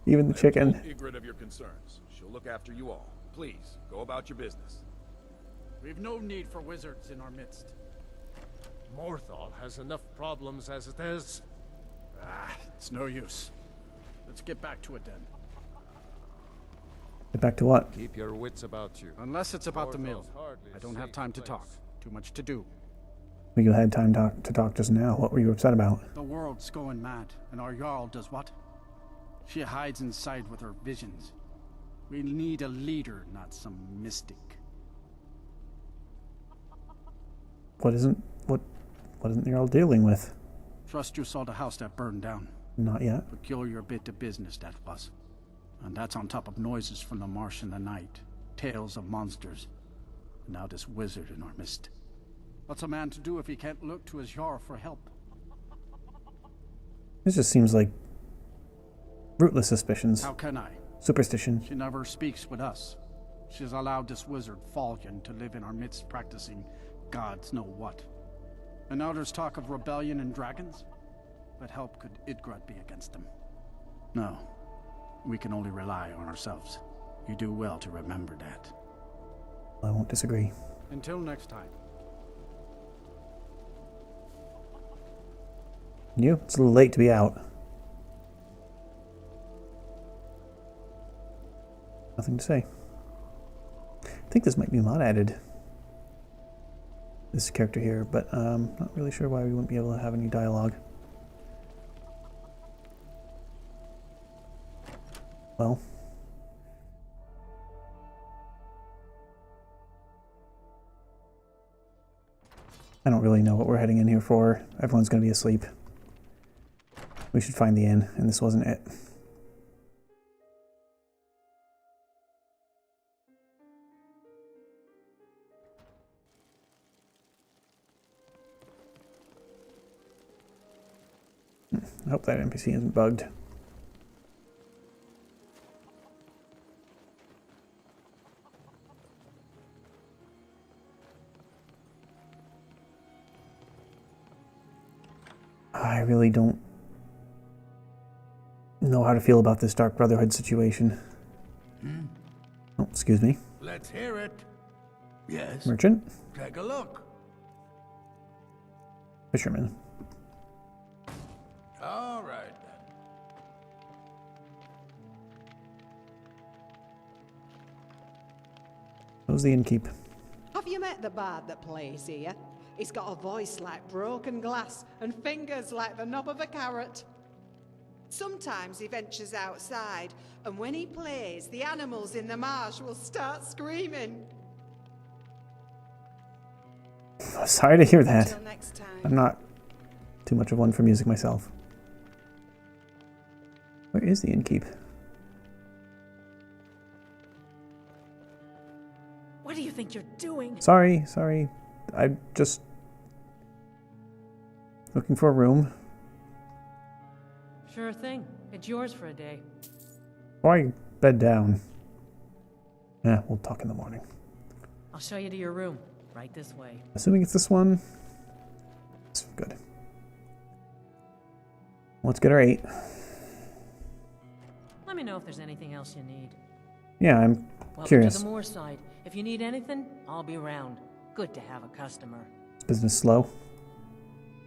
A: even the chicken.
C: Ygritte of your concerns. She'll look after you all. Please, go about your business.
I: We've no need for wizards in our midst.
P: Morthal has enough problems as it is.
I: It's no use. Let's get back to it then.
A: Get back to what?
P: Keep your wits about you.
I: Unless it's about the mill.
P: Morthal's hardly
I: I don't
P: a
I: have
P: safe
I: time to
P: place.
I: talk. Too much to do.
A: Well, you had time to talk just now. What were you upset about?
I: The world's going mad, and our Jarl does what? She hides inside with her visions. We need a leader, not some mystic.
A: What isn't the all dealing with?
I: Trust you saw the house that burned down.
A: Not yet.
I: Peculiar bit of business that was. And that's on top of noises from the marsh in the night. Tales of monsters. And now this wizard in our midst. What's a man to do if he can't look to his Jarl for help?
A: This just seems like rootless suspicions.
I: How can I?
A: Superstition.
I: She never speaks with us. She's allowed this wizard, Falcon, to live in our midst practicing gods know what. And now there's talk of rebellion and dragons? What help could Ygritte be against them? No. We can only rely on ourselves. You do well to remember that.
A: I won't disagree.
I: Until next time.
A: You? It's a little late to be out. Nothing to say. I think this might be mod added. This character here, but not really sure why we wouldn't be able to have any dialogue. Well. I don't really know what we're heading in here for. Everyone's going to be asleep. We should find the inn, and this wasn't it. I hope that NPC isn't bugged. I really don't know how to feel about this Dark Brotherhood situation. Oh, excuse me.
F: Let's hear it. Yes.
A: Merchant?
F: Take a look.
A: Fisherman.
F: All right then.
A: How's the innkeep?
Q: Have you met the bard that plays here? He's got a voice like broken glass and fingers like the knob of a carrot. Sometimes he ventures outside, and when he plays, the animals in the marsh will start screaming.
A: Sorry to hear that.
Q: Until next time.
A: I'm not too much of one for music myself. Where is the innkeep?
H: What do you think you're doing?
A: Sorry. I'm just looking for a room.
H: Sure thing. It's yours for a day.
A: Before I bed down, Yeah, we'll talk in the morning.
E: I'll show you to your room. Right this way.
A: Assuming it's this one. It's good. Let's get our 8.
E: Let me know if there's anything else you need.
A: Yeah, I'm
E: Welcome
A: curious.
E: to the Moor side. If you need anything, I'll be around. Good to have a customer.
A: Is business slow?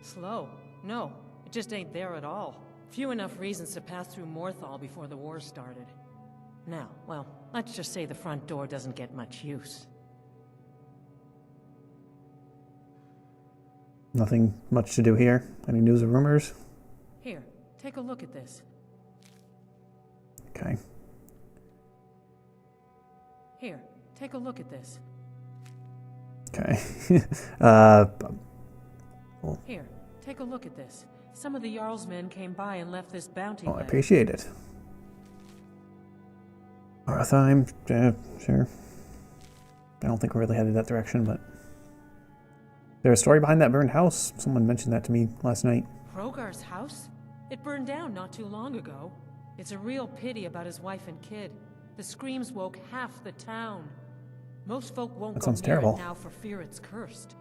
E: Slow? No, it just ain't there at all. Few enough reasons to pass through Morthal before the war started. Now, well, let's just say the front door doesn't get much use.
A: Nothing much to do here. Any news or rumors?
E: Here, take a look at this.
A: Okay.
E: Here, take a look at this.
A: Okay. Well,
E: Here, take a look at this. Some of the Jarl's men came by and left this bounty
A: I
E: letter.
A: appreciate it. Aratheim, sure. I don't think we're really headed that direction, but... There's a story behind that burned house. Someone mentioned that to me last night.
E: Hrogar's house? It burned down not too long ago. It's a real pity about his wife and kid. The screams woke half the town. Most folk won't
A: That
E: go
A: sounds
E: near
A: terrible.
E: it now for fear it's cursed.
A: Do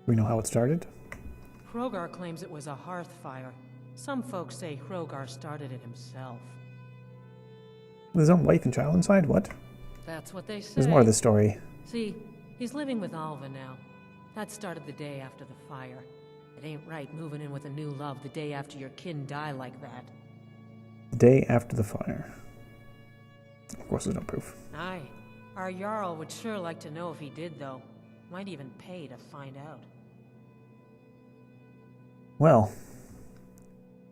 A: we know how it started?
E: Hrogar claims it was a hearth fire. Some folks say Hrogar started it himself.
A: With his own wife and child inside? What?
E: That's what they say.
A: There's more to the story.
E: See, he's living with Alva now. That started the day after the fire. It ain't right moving in with a new love the day after your kin die like that.
A: The day after the fire. Of course, there's no proof.
E: Aye. Our Jarl would sure like to know if he did, though. Might even pay to find out.
A: Well,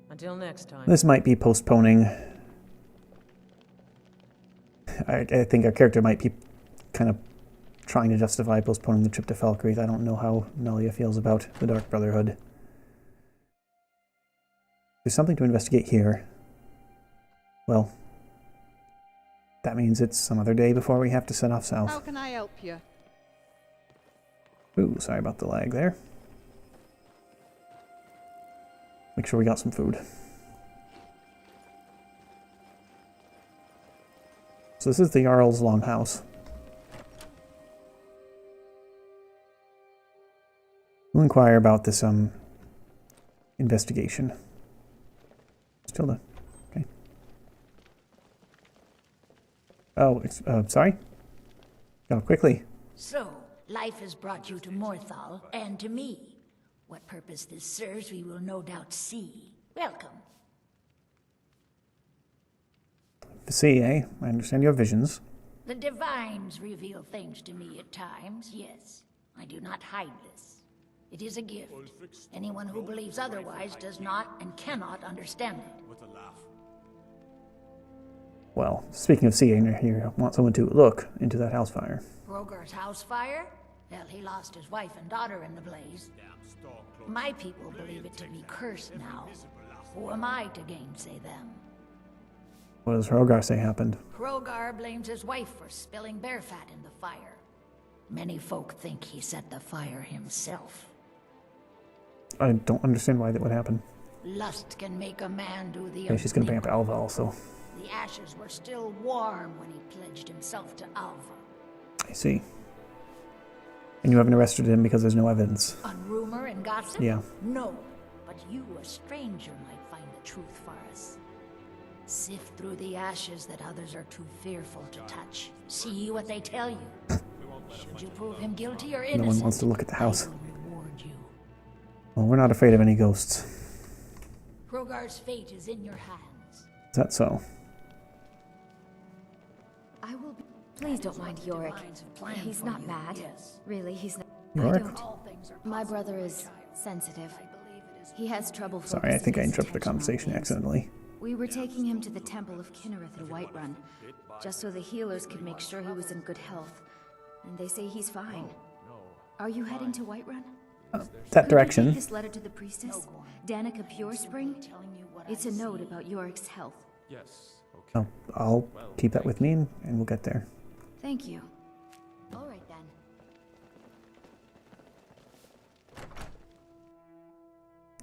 E: Until next time.
A: this might be postponing. I think our character might be kind of trying to justify postponing the trip to Falkreath. I don't know how Nalja feels about the Dark Brotherhood. There's something to investigate here. Well, that means it's some other day before we have to set off south.
Q: How can I help you?
A: Ooh, sorry about the lag there. Make sure we got some food. So this is the Jarl's Longhouse. We'll inquire about this investigation. Still done. Okay. Oh, it's sorry. Go quickly.
R: So, life has brought you to Morthal, and to me. What purpose this serves, we will no doubt see. Welcome.
A: See, eh? I understand your visions.
R: The Divines reveal things to me at times, yes. I do not hide this. It is a gift. Anyone who believes otherwise does not and cannot understand it.
A: Well, speaking of seeing, you want someone to look into that house fire.
R: Hrogar's house fire? Well, he lost his wife and daughter in the blaze. My people believe it to be cursed now. Who am I to gainsay them?
A: What does Hrogar say happened?
R: Hrogar blames his wife for spilling bear fat in the fire. Many folk think he set the fire himself.
A: I don't understand why that would happen.
R: Lust can make a man do the
A: Okay, she's gonna bring up Alva also.
R: The ashes were still warm when he pledged himself to Alva.
A: I see. And you haven't arrested him because there's no evidence.
R: On rumor and gossip?
A: Yeah.
R: No, but you, a stranger, might find the truth for us. Sift through the ashes that others are too fearful to touch. See what they tell you. Should you prove him guilty or innocent,
A: No one wants to look at the house.
R: I will reward you.
A: Well, we're not afraid of any ghosts.
R: Hrogar's fate is in your hands.
A: Is that so?
S: I will be... Please don't mind Yorick. He's not mad. Really, he's not...
A: Yorick?
S: My brother is sensitive. He has trouble
A: Sorry, I think I
S: focusing his
A: interrupted the
S: attention on
A: conversation
S: things.
A: accidentally.
S: We were taking him to the Temple of Kinnereth at Whiterun, just so the healers could make sure he was in good health. And they say he's fine. Are you heading to Whiterun?
A: That
S: Could
A: direction.
S: you take this letter to the priestess, Danica Purespring? It's a note about Yorick's health.
P: Yes.
A: Oh, I'll keep that with me and we'll get there.
S: Thank you. All right then.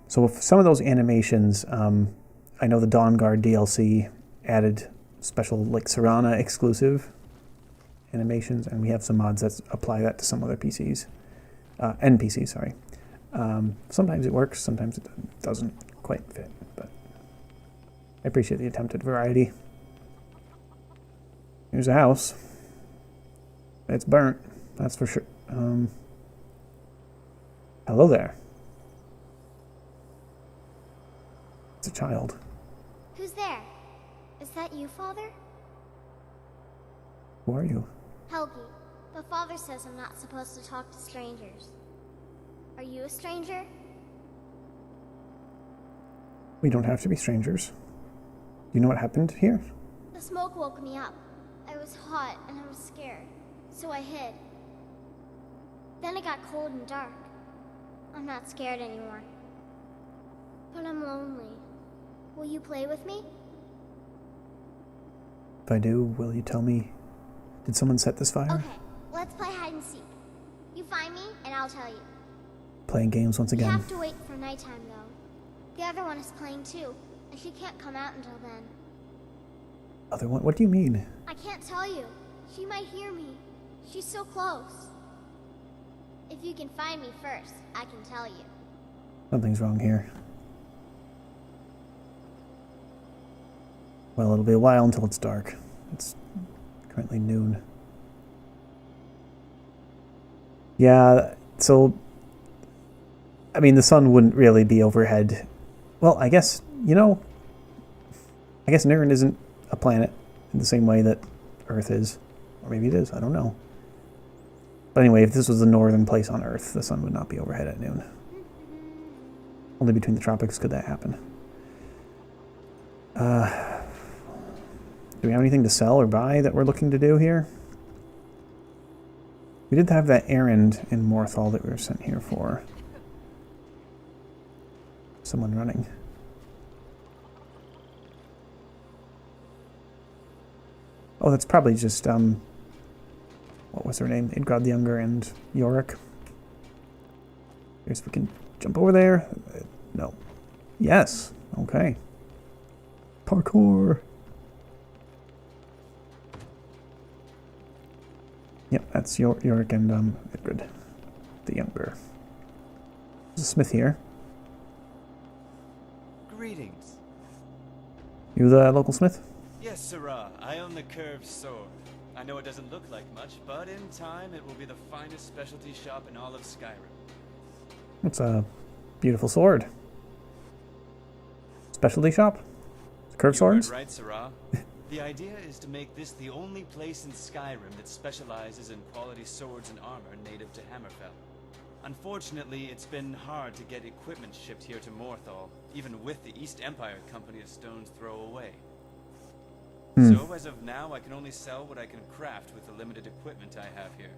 A: So with some of those animations, I know the Dawn Guard DLC added special, like, Serana exclusive animations, and we have some mods that apply that to some other PCs. NPCs, sorry. Sometimes it works, sometimes it doesn't quite fit, but I appreciate the attempt at variety. Here's a house. It's burnt, that's for sure. Hello there. It's a child.
T: Who's there? Is that you, Father?
A: Who are you?
T: Helgi. But Father says I'm not supposed to talk to strangers. Are you a stranger?
A: We don't have to be strangers. Do you know what happened here?
T: The smoke woke me up. I was hot and I was scared, so I hid. Then it got cold and dark. I'm not scared anymore. But I'm lonely. Will you play with me?
A: If I do, will you tell me? Did someone set this fire?
T: Okay, let's play hide and seek. You find me, and I'll tell you.
A: Playing games once
T: You
A: again.
T: have to wait for nighttime, though. The other one is playing too, and she can't come out until then.
A: Other one? What do you mean?
T: I can't tell you. She might hear me. She's so close. If you can find me first, I can tell you.
A: Something's wrong here. Well, it'll be a while until it's dark. It's currently noon. Yeah, so... I mean, the sun wouldn't really be overhead. Well, I guess, you know... I guess Nirn isn't a planet in the same way that Earth is. Or maybe it is, I don't know. But anyway, if this was the northern place on Earth, the sun would not be overhead at noon. Only between the tropics could that happen. Do we have anything to sell or buy that we're looking to do here? We did have that errand in Morthal that we were sent here for. Someone running. Oh, that's probably just, what was her name? Idgrod the Younger and Yorick. Here's if we can jump over there. No. Yes. Okay. Parkour. Yep, that's Yorick and Idgrod the Younger. There's a smith here.
U: Greetings.
A: You the local smith?
U: Yes, sirrah. I own the curved sword. I know it doesn't look like much, but in time it will be the finest specialty shop in all of Skyrim.
A: It's a beautiful sword. Specialty shop? Curved swords?
U: You heard right, sirrah. The idea is to make this the only place in Skyrim that specializes in quality swords and armor native to Hammerfell. Unfortunately, it's been hard to get equipment shipped here to Morthal, even with the East Empire Company a stone's throw away. So as of now, I can only sell what I can craft with the limited equipment I have here.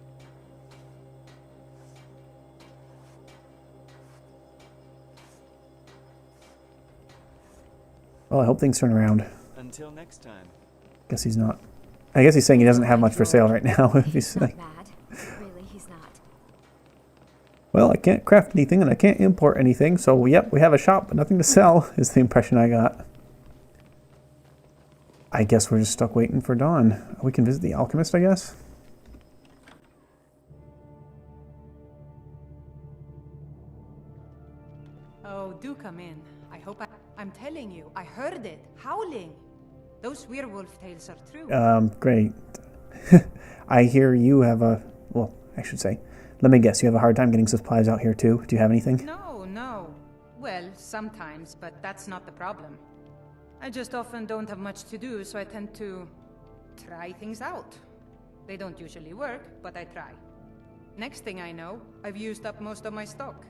A: Well, I hope things turn around.
U: Until next time.
A: Guess he's not. I guess he's saying he doesn't have much for sale right now. If he's like,
S: Bad. Really, he's not.
A: well, I can't craft anything and I can't import anything, so yep, we have a shop but nothing to sell, is the impression I got. I guess we're just stuck waiting for dawn. We can visit the alchemist, I guess.
V: Oh, do come in. I hope I'm telling you, I heard it. Howling. Those werewolf tales are true.
A: Great. I hear you have a... Well, I should say. Let me guess, you have a hard time getting supplies out here too? Do you have anything?
V: No. Well, sometimes, but that's not the problem. I just often don't have much to do, so I tend to try things out. They don't usually work, but I try. Next thing I know, I've used up most of my stock.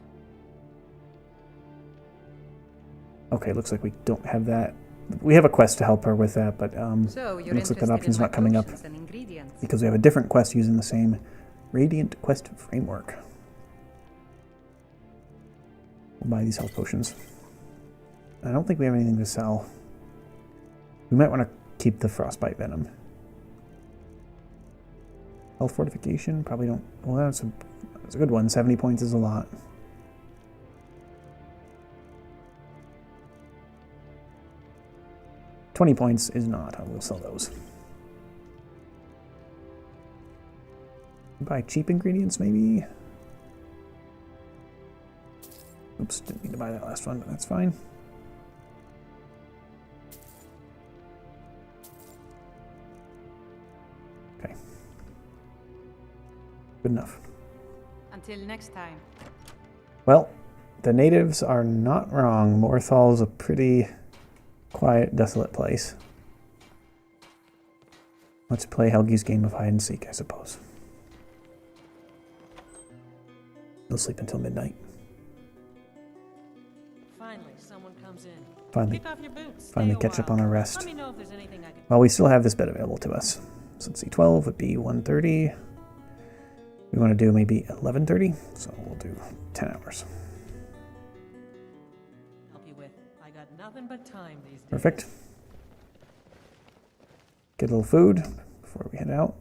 A: Okay, looks like we don't have that. We have a quest to help her with that, but
V: So
A: it
V: you're
A: looks like that
V: interested
A: option's
V: in my
A: not coming up.
V: potions and ingredients.
A: Because we have a different quest using the same Radiant Quest framework. We'll buy these health potions. I don't think we have anything to sell. We might want to keep the frostbite venom. Health fortification, probably don't. Well, that's a good one. 70 points is a lot. $20 points is not. I will sell those. Buy cheap ingredients, maybe? Oops, didn't mean to buy that last one, but that's fine. Okay. Good enough.
V: Until next time.
A: Well, the natives are not wrong. Morthal's a pretty quiet, desolate place. Let's play Helgi's game of hide and seek, I suppose. He'll sleep until midnight.
E: Finally, someone comes in.
A: Finally,
E: Kick off your boots.
A: finally
E: Stay a
A: catch up
E: while.
A: on our rest.
E: Let me know if there's anything I can...
A: Well, we still have this bed available to us. So let's see, 12 would be 1:30. We want to do maybe 11:30, so we'll do 10 hours.
E: help you with. I got nothing but time these days.
A: Perfect. Get a little food before we head out.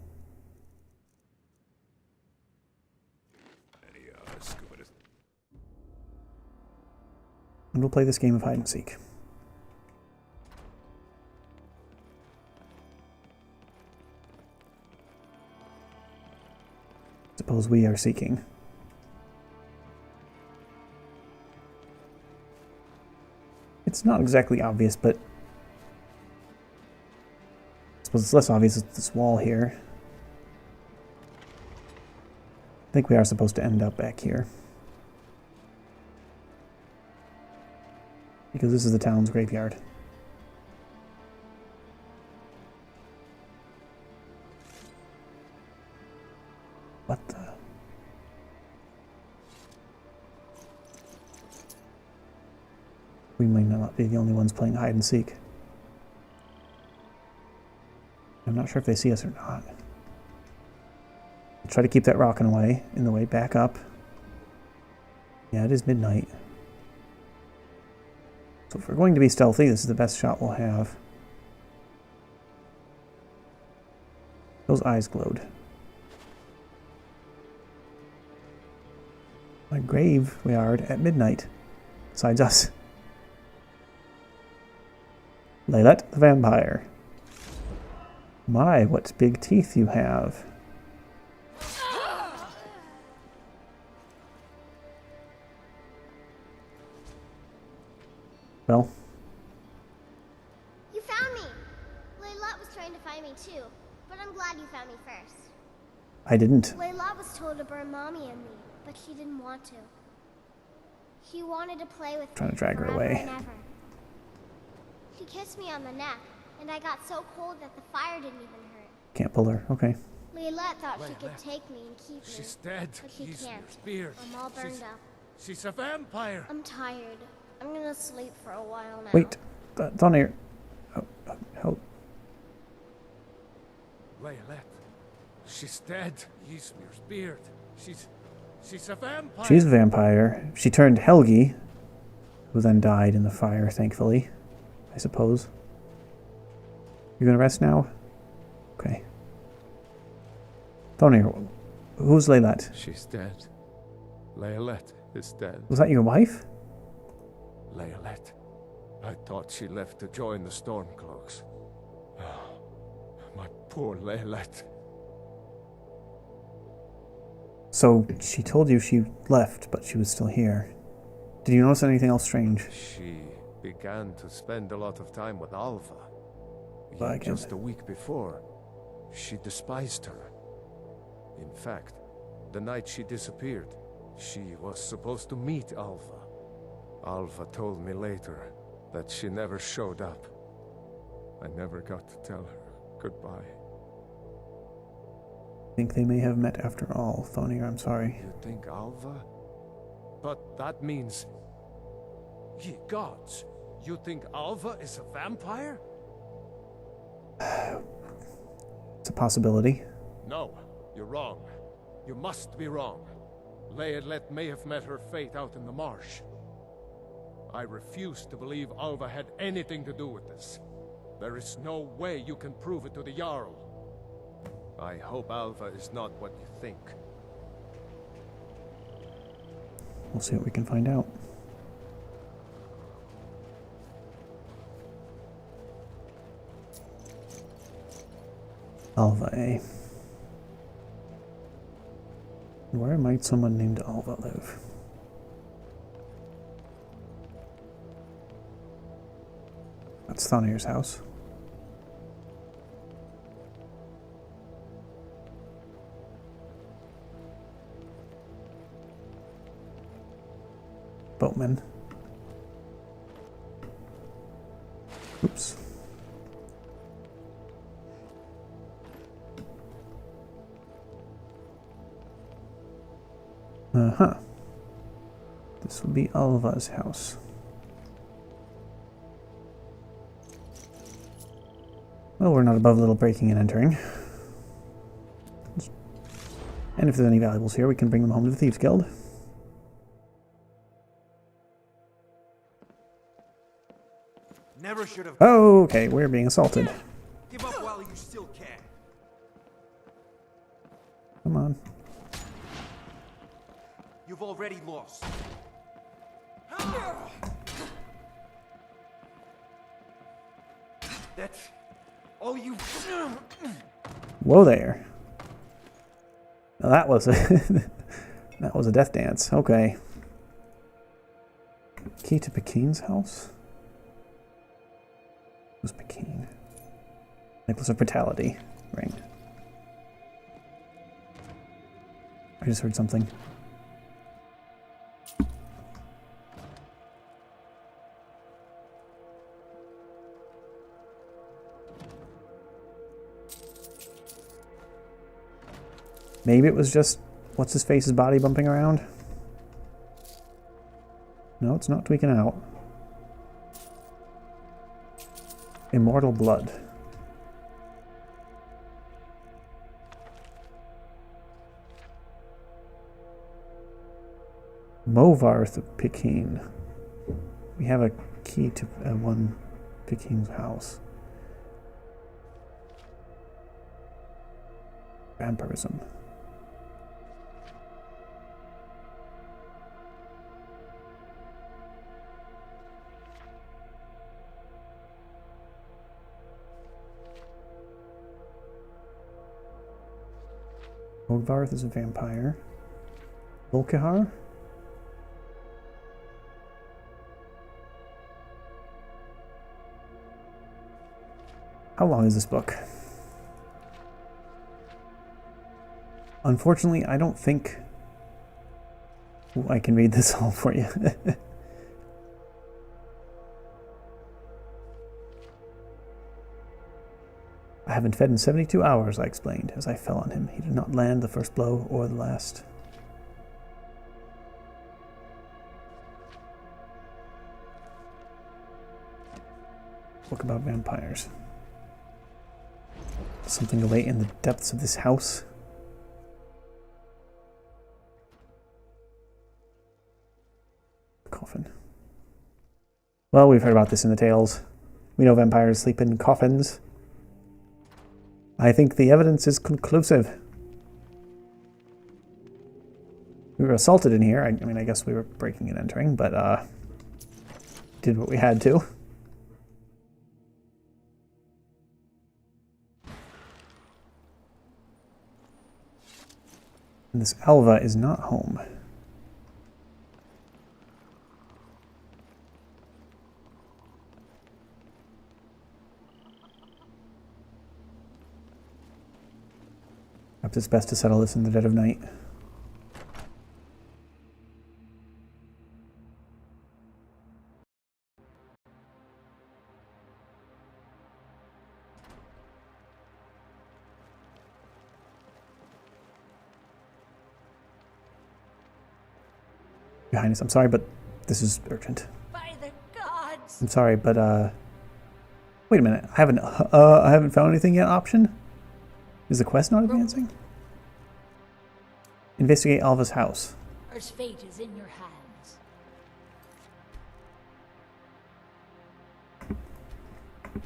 A: And we'll play this game of hide and seek. Suppose we are seeking. It's not exactly obvious, but I suppose it's less obvious with this wall here. I think we are supposed to end up back here. Because this is the town's graveyard. What the? We might not be the only ones playing hide and seek. I'm not sure if they see us or not. Try to keep that rock in the way, back up. Yeah, it is midnight. So if we're going to be stealthy, this is the best shot we'll have. Those eyes glowed. My graveyard at midnight. Besides us. Laylet the vampire. My, what big teeth you have. Well.
T: You found me! Laylat was trying to find me too, but I'm glad you found me first.
A: I didn't.
T: Laylat was told to burn Mommy and me, but she didn't want to. She wanted to play with
A: Trying
T: me
A: to drag her
T: forever
A: away.
T: and ever. She kissed me on the neck, and I got so cold that the fire didn't even hurt.
A: Can't pull her. Okay.
T: Laylat thought she could take me and keep me.
P: She's dead.
T: But she
P: He's
T: can't.
P: speared.
T: I'm all burned up.
P: She's a vampire.
T: I'm tired. I'm gonna sleep for a while now.
A: Wait. It's on here. Help.
P: Laylet. She's dead. He's speared. She's a vampire.
A: She's a vampire. She turned Helgi, who then died in the fire, thankfully. I suppose. You gonna rest now? Okay. Thonir, who's Laylet?
P: She's dead. Laylet is dead.
A: Was that your wife?
P: Laylet. I thought she left to join the Stormcloaks. My poor Laylet.
A: So she told you she left, but she was still here. Did you notice anything else strange?
P: She began to spend a lot of time with Alva.
A: Well,
P: Yet just a week before, she despised her. In fact, the night she disappeared, she was supposed to meet Alva. Alva told me later that she never showed up. I never got to tell her goodbye.
A: I think they may have met after all, Thonir, I'm sorry.
P: You think Alva? But that means... Ye gods! You think Alva is a vampire?
A: It's a possibility.
P: No, you're wrong. You must be wrong. Laylet may have met her fate out in the marsh. I refuse to believe Alva had anything to do with this. There is no way you can prove it to the Jarl. I hope Alva is not what you think.
A: We'll see what we can find out. Alva, eh? Where might someone named Alva live? That's Thonir's house. Boatman. Oops. Uh-huh. This would be Alva's house. Well, we're not above a little breaking and entering. And if there's any valuables here, we can bring them home to the Thieves Guild.
O: Never should have.
A: Oh, okay, we're being assaulted.
O: Give up while you still can.
A: Come on.
O: You've already lost. That's all you.
A: Whoa there. Now that was a that was a death dance. Okay. Key to Pekin's house? Who's Pekin? Necklace of Brutality. Ring. I just heard something. Maybe it was just what's-his-face's body bumping around? No, it's not tweaking out. Immortal blood. Movarth of Pekin. We have a key to one Pekin's house. Vampirism. Movarth is a vampire. Volkihar? How long is this book? Unfortunately, I don't think I can read this all for you. I haven't fed in 72 hours, I explained, as I fell on him. He did not land the first blow or the last. Book about vampires. Something away in the depths of this house. Coffin. Well, we've heard about this in the tales. We know vampires sleep in coffins. I think the evidence is conclusive. We were assaulted in here. I mean, I guess we were breaking and entering, but did what we had to. And this Alva is not home. Perhaps it's best to settle this in the dead of night. Your Highness, I'm sorry, but this is urgent.
R: By the gods!
A: I'm sorry, but wait a minute. I haven't found anything yet. Option? Is the quest not advancing? Investigate Alva's house.
R: Her fate is in your hands.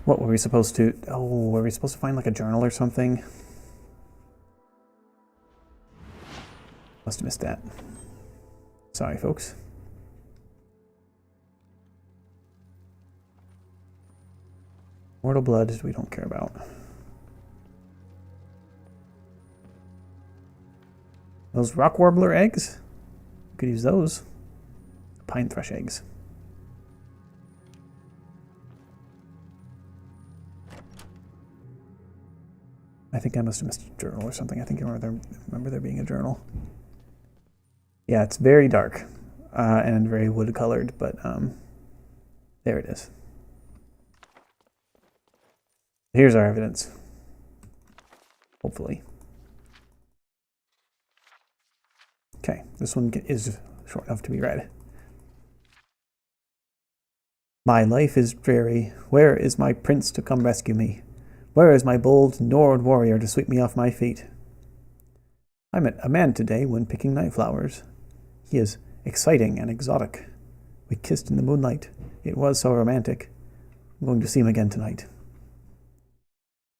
A: What were we supposed to... Oh, were we supposed to find like a journal or something? Must have missed that. Sorry, folks. Mortal blood we don't care about. Those rock warbler eggs? Could use those. Pine thrush eggs. I think I must have missed a journal or something. I think I remember there being a journal. Yeah, it's very dark and very wood-colored, but there it is. Here's our evidence. Hopefully. Okay, this one is short enough to be read. My life is dreary. Where is my prince to come rescue me? Where is my bold Nord warrior to sweep me off my feet? I met a man today when picking night flowers. He is exciting and exotic. We kissed in the moonlight. It was so romantic. I'm going to see him again tonight.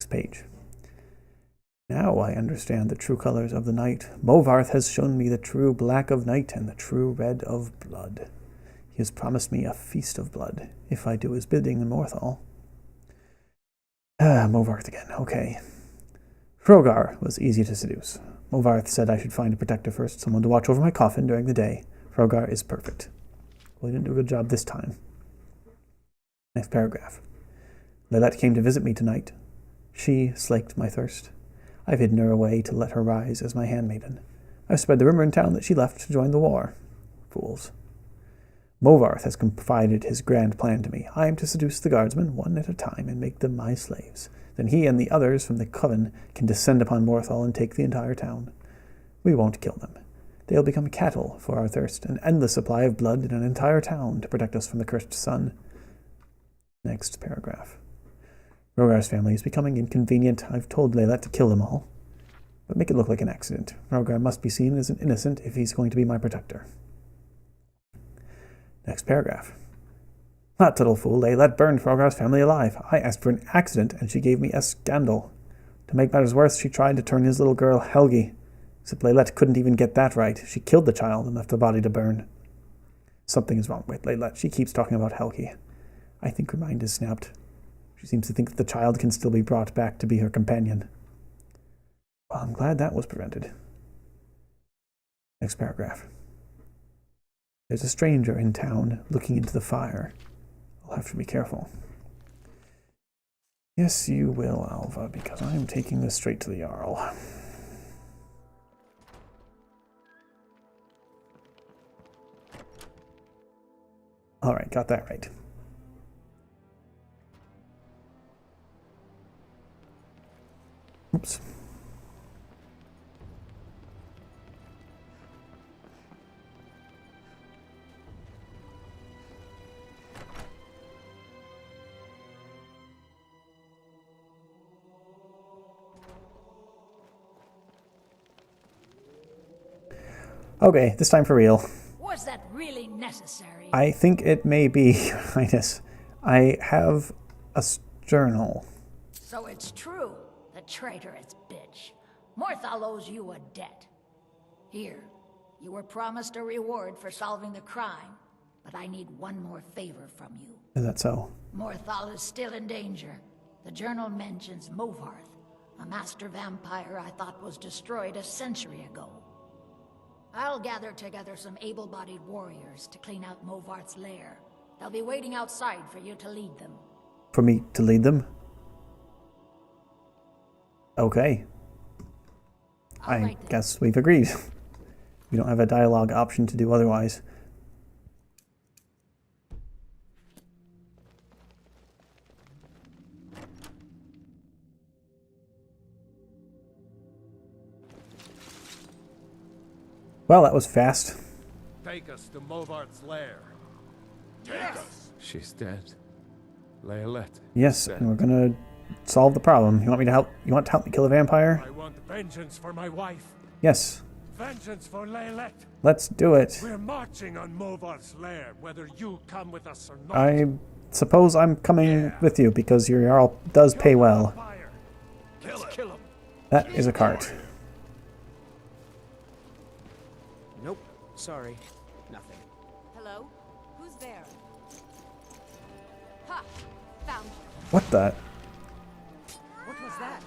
A: Next page. Now I understand the true colors of the night. Movarth has shown me the true black of night and the true red of blood. He has promised me a feast of blood, if I do his bidding in Morthal. Movarth again, okay. Hrogar was easy to seduce. Movarth said I should find a protector first, someone to watch over my coffin during the day. Hrogar is perfect. Well, he didn't do a good job this time. Next paragraph. Lilette came to visit me tonight. She slaked my thirst. I've hidden her away to let her rise as my handmaiden. I've spread the rumor in town that she left to join the war. Fools. Movarth has confided his grand plan to me. I am to seduce the guardsmen one at a time and make them my slaves. Then he and the others from the coven can descend upon Morthal and take the entire town. We won't kill them. They'll become cattle for our thirst, an endless supply of blood in an entire town to protect us from the cursed sun. Next paragraph. Hrogar's family is becoming inconvenient. I've told Lilette to kill them all. But make it look like an accident. Hrogar must be seen as an innocent if he's going to be my protector. Next paragraph. That little fool, Lilette burned Hrogar's family alive. I asked for an accident, and she gave me a scandal. To make matters worse, she tried to turn his little girl Helgi. Except Lilette couldn't even get that right. She killed the child and left the body to burn. Something is wrong with Lilette. She keeps talking about Helgi. I think her mind is snapped. She seems to think that the child can still be brought back to be her companion. Well, I'm glad that was prevented. Next paragraph. There's a stranger in town looking into the fire. I'll have to be careful. Yes, you will, Alva, because I'm taking this straight to the Jarl. Alright, got that right. Oops. Okay, this time for real.
R: Was that really necessary?
A: I think it may be, Your Highness. I have a journal.
R: So it's true, the traitorous bitch. Morthal owes you a debt. Here, you were promised a reward for solving the crime, but I need one more favor from you.
A: Is that so?
R: Morthal is still in danger. The journal mentions Movarth, a master vampire I thought was destroyed a century ago. I'll gather together some able-bodied warriors to clean out Movarth's lair. They'll be waiting outside for you to lead them.
A: For me to lead them? Okay. I guess we've agreed. We don't have a dialogue option to do otherwise. Well, that was fast.
P: Take us to Movarth's lair.
C: Take us.
P: She's dead. Lilette.
A: Yes, and we're gonna solve the problem. You want me to help? You want to help me kill a vampire?
P: I want vengeance for my wife.
A: Yes.
P: Vengeance for Lilette.
A: Let's do it.
P: We're marching on Movarth's lair, whether you come with us or not.
A: I suppose I'm coming with you because your Jarl does pay well.
P: Kill him.
A: That is a cart.
O: Nope. Sorry. Nothing.
H: Hello? Who's there? Ha! Found you.
A: What the?
H: What was that?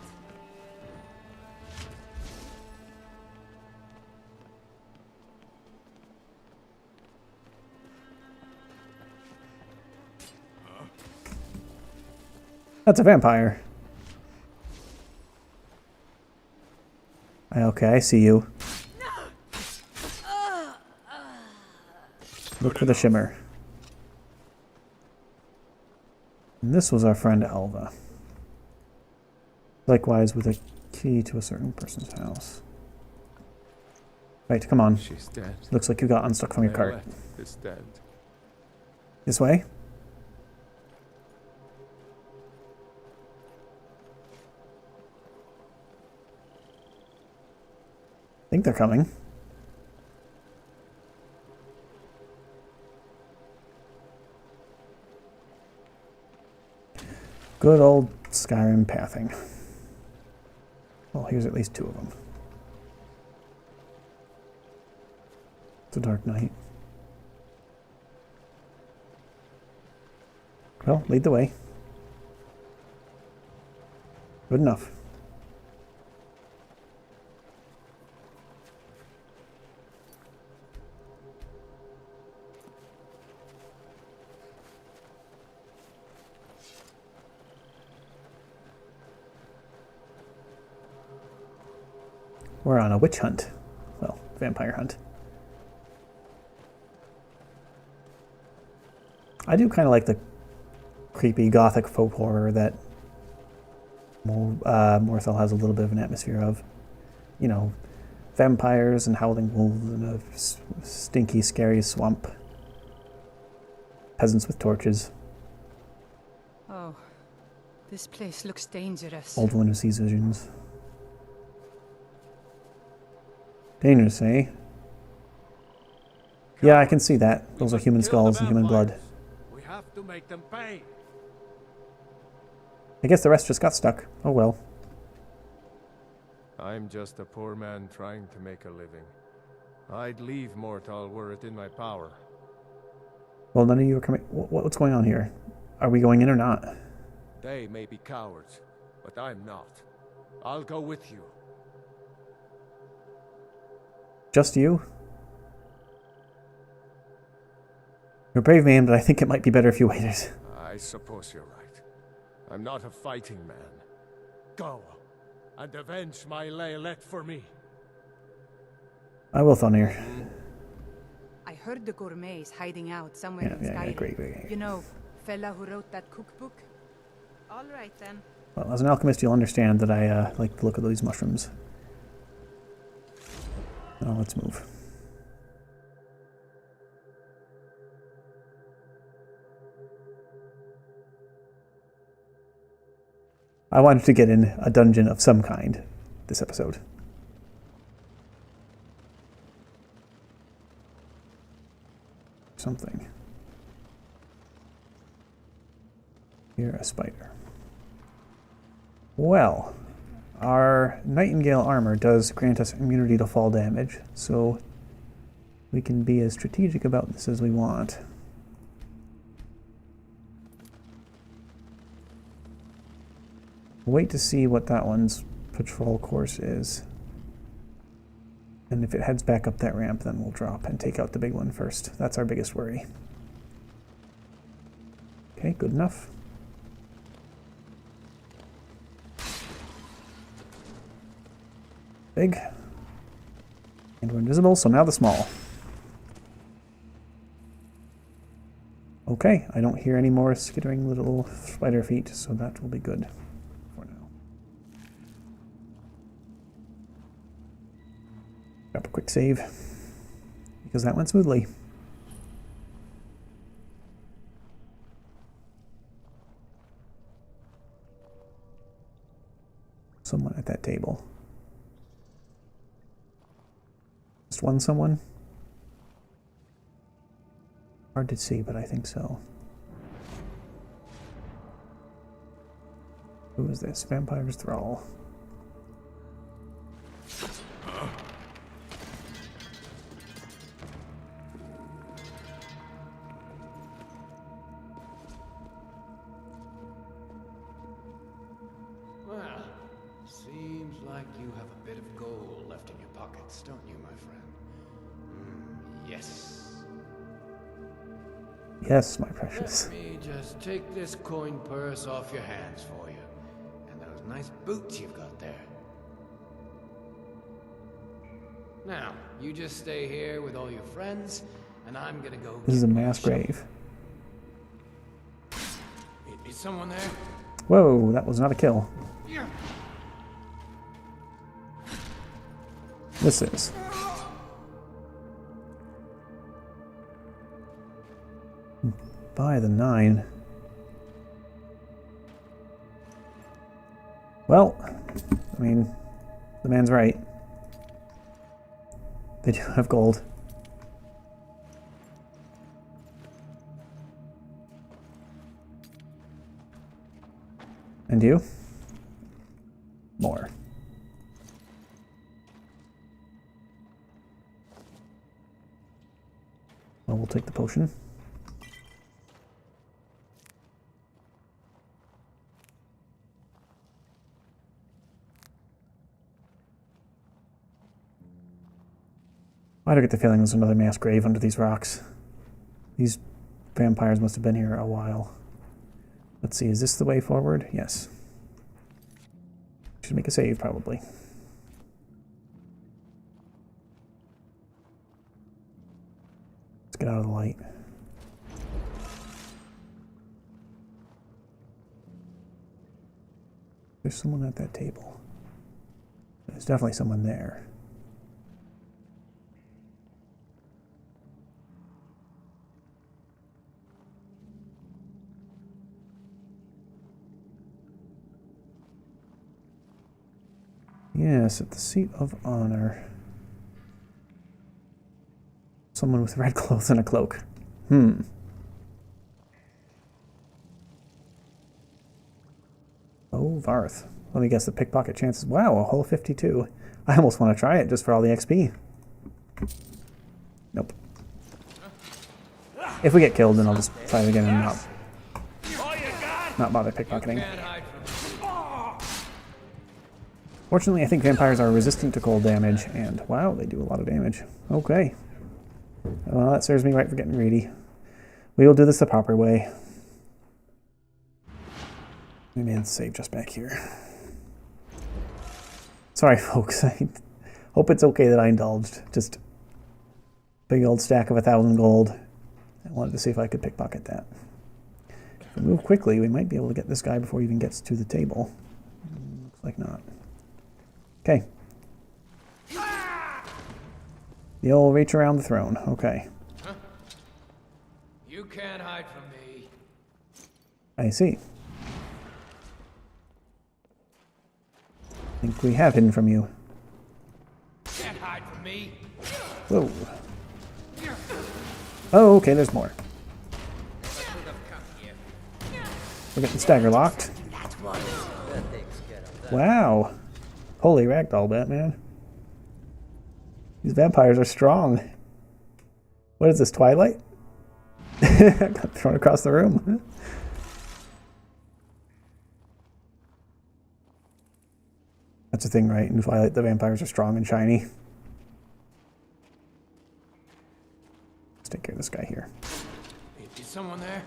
A: That's a vampire. Okay, I see you. Look for the shimmer. And this was our friend Alva. Likewise with a key to a certain person's house. Right, come on.
P: She's dead.
A: Looks like you got unstuck from your cart.
P: It's dead.
A: This way? I think they're coming. Good old Skyrim pathing. Well, here's at least 2 of them. It's a dark night. Well, lead the way. Good enough. We're on a witch hunt. Well, vampire hunt. I do kind of like the creepy gothic folk horror that Morthal has a little bit of an atmosphere of. You know, vampires and howling wolves in a stinky, scary swamp. Peasants with torches.
V: Oh, this place looks dangerous.
A: Old one who sees visions. Dangerous, eh? Yeah, I can see that. Those are human skulls and human blood.
P: We have to make them pay.
A: I guess the rest just got stuck. Oh well.
P: I'm just a poor man trying to make a living. I'd leave Mortal were it in my power.
A: Well, none of you are coming. What's going on here? Are we going in or not?
P: They may be cowards, but I'm not. I'll go with you.
A: Just you? You're a brave man, but I think it might be better if you waited.
P: I suppose you're right. I'm not a fighting man. Go, and avenge my Laylet for me.
A: I will, Thonir.
V: I heard the gourmet is hiding out somewhere in Skyrim.
A: Great.
V: You know, fella who wrote that cookbook? All right, then.
A: Well, as an alchemist, you'll understand that I like the look of these mushrooms. Now let's move. I wanted to get in a dungeon of some kind this episode. Something. Here, a spider. Well, our Nightingale armor does grant us immunity to fall damage, so we can be as strategic about this as we want. Wait to see what that one's patrol course is. And if it heads back up that ramp, then we'll drop and take out the big one first. That's our biggest worry. Okay, good enough. Big. And we're invisible, so now the small. Okay, I don't hear any more skittering little spider feet, so that will be good for now. Grab a quick save, because that went smoothly. Someone at that table. Just one someone? Hard to see, but I think so. Who is this? Vampire's Thrall.
B: Well, seems like you have a bit of gold left in your pockets, don't you, my friend? Yes.
A: Yes, my precious.
B: Let me just take this coin purse off your hands for you. And those nice boots you've got there. Now, you just stay here with all your friends, and I'm gonna go...
A: This is a mass grave.
B: Is someone there?
A: Whoa, that was not a kill. This is. By the 9. Well, I mean, the man's right. They do have gold. And you? More. Well, we'll take the potion. Why do I get the feeling there's another mass grave under these rocks? These vampires must have been here a while. Let's see, is this the way forward? Yes. Should make a save, probably. Let's get out of the light. There's someone at that table. There's definitely someone there. Yes, at the seat of honor. Someone with red clothes and a cloak. Oh, Varth. Let me guess the pickpocket chances. Wow, a whole 52. I almost want to try it just for all the XP. Nope. If we get killed, then I'll just try it again and not bother pickpocketing. Fortunately, I think vampires are resistant to cold damage, and wow, they do a lot of damage. Okay. Well, that serves me right for getting greedy. We will do this the proper way. We made the save just back here. Sorry, folks. I hope it's okay that I indulged. Just big old stack of 1,000 gold. I wanted to see if I could pickpocket that. If we move quickly, we might be able to get this guy before he even gets to the table. Looks like not. Okay. The old reach around the throne. Okay.
B: Huh? You can't hide from me.
A: I see. I think we have hidden from you.
B: Can't hide from me.
A: Whoa. Oh, okay, there's more. We're getting stagger locked. Wow. Holy ragdoll, Batman. These vampires are strong. What is this, Twilight? I got thrown across the room. That's the thing, right? In Twilight, the vampires are strong and shiny. Let's take care of this guy here.
B: Is someone there?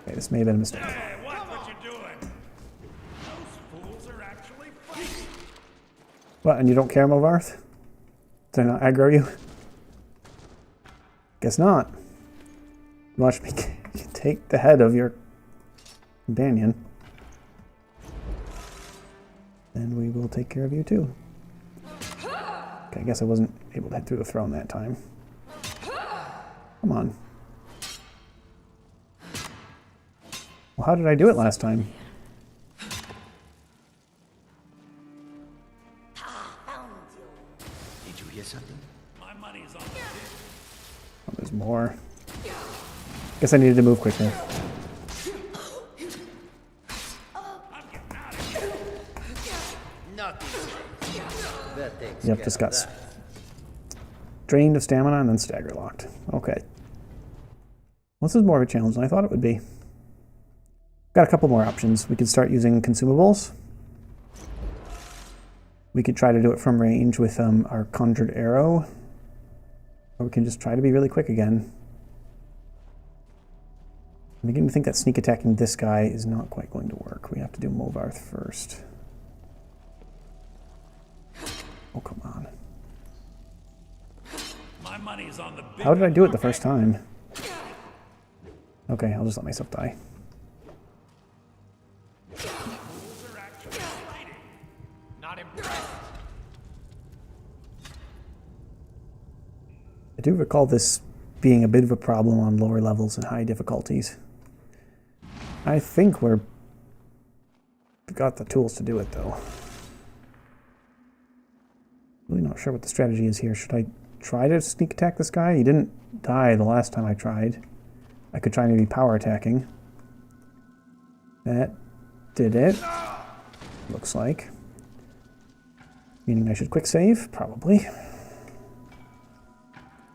A: Okay, this may have been a mistake.
F: Hey, watch what you're doing. Those fools are actually fighting.
A: What, and you don't care, Movarth? Did I not aggro you? Guess not. Watch me take the head of your companion. And we will take care of you too. Okay, I guess I wasn't able to head through the throne that time. Come on. Well, how did I do it last time?
N: Did you hear something?
F: My money's on
A: Oh, there's more. Guess I needed to move quicker. Yep, just got drained of stamina and then stagger locked. Okay. Well, this is more of a challenge than I thought it would be. Got a couple more options. We could start using consumables. We could try to do it from range with our conjured arrow. Or we can just try to be really quick again. I'm beginning to think that sneak attacking this guy is not quite going to work. We have to do Movarth first. Oh, come on.
F: My money's on the big.
A: How did I do it the first time? Okay, I'll just let myself die.
B: Not impressed.
A: I do recall this being a bit of a problem on lower levels and high difficulties. I think we've got the tools to do it, though. Really not sure what the strategy is here. Should I try to sneak attack this guy? He didn't die the last time I tried. I could try maybe power attacking. That did it. Looks like. Meaning I should quick save? Probably.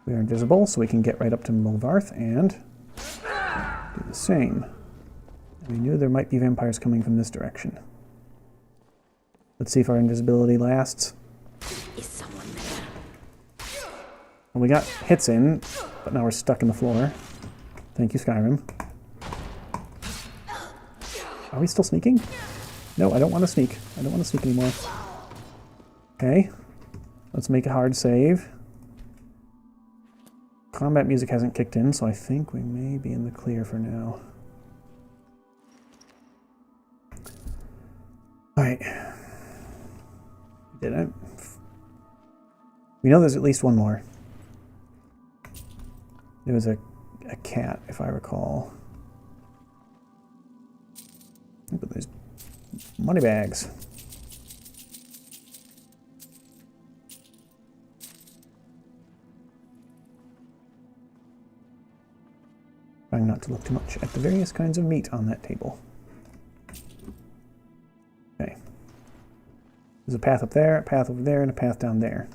A: We are invisible, so we can get right up to Movarth and do the same. We knew there might be vampires coming from this direction. Let's see if our invisibility lasts.
S: Is someone there?
A: Well, we got hits in, but now we're stuck in the floor. Thank you, Skyrim. Are we still sneaking? No, I don't want to sneak. I don't want to sneak anymore. Okay. Let's make a hard save. Combat music hasn't kicked in, so I think we may be in the clear for now. Alright. We did it. We know there's at least one more. There was a cat, if I recall. But there's money bags. Trying not to look too much at the various kinds of meat on that table. Okay. There's a path up there, a path over there, and a path down there.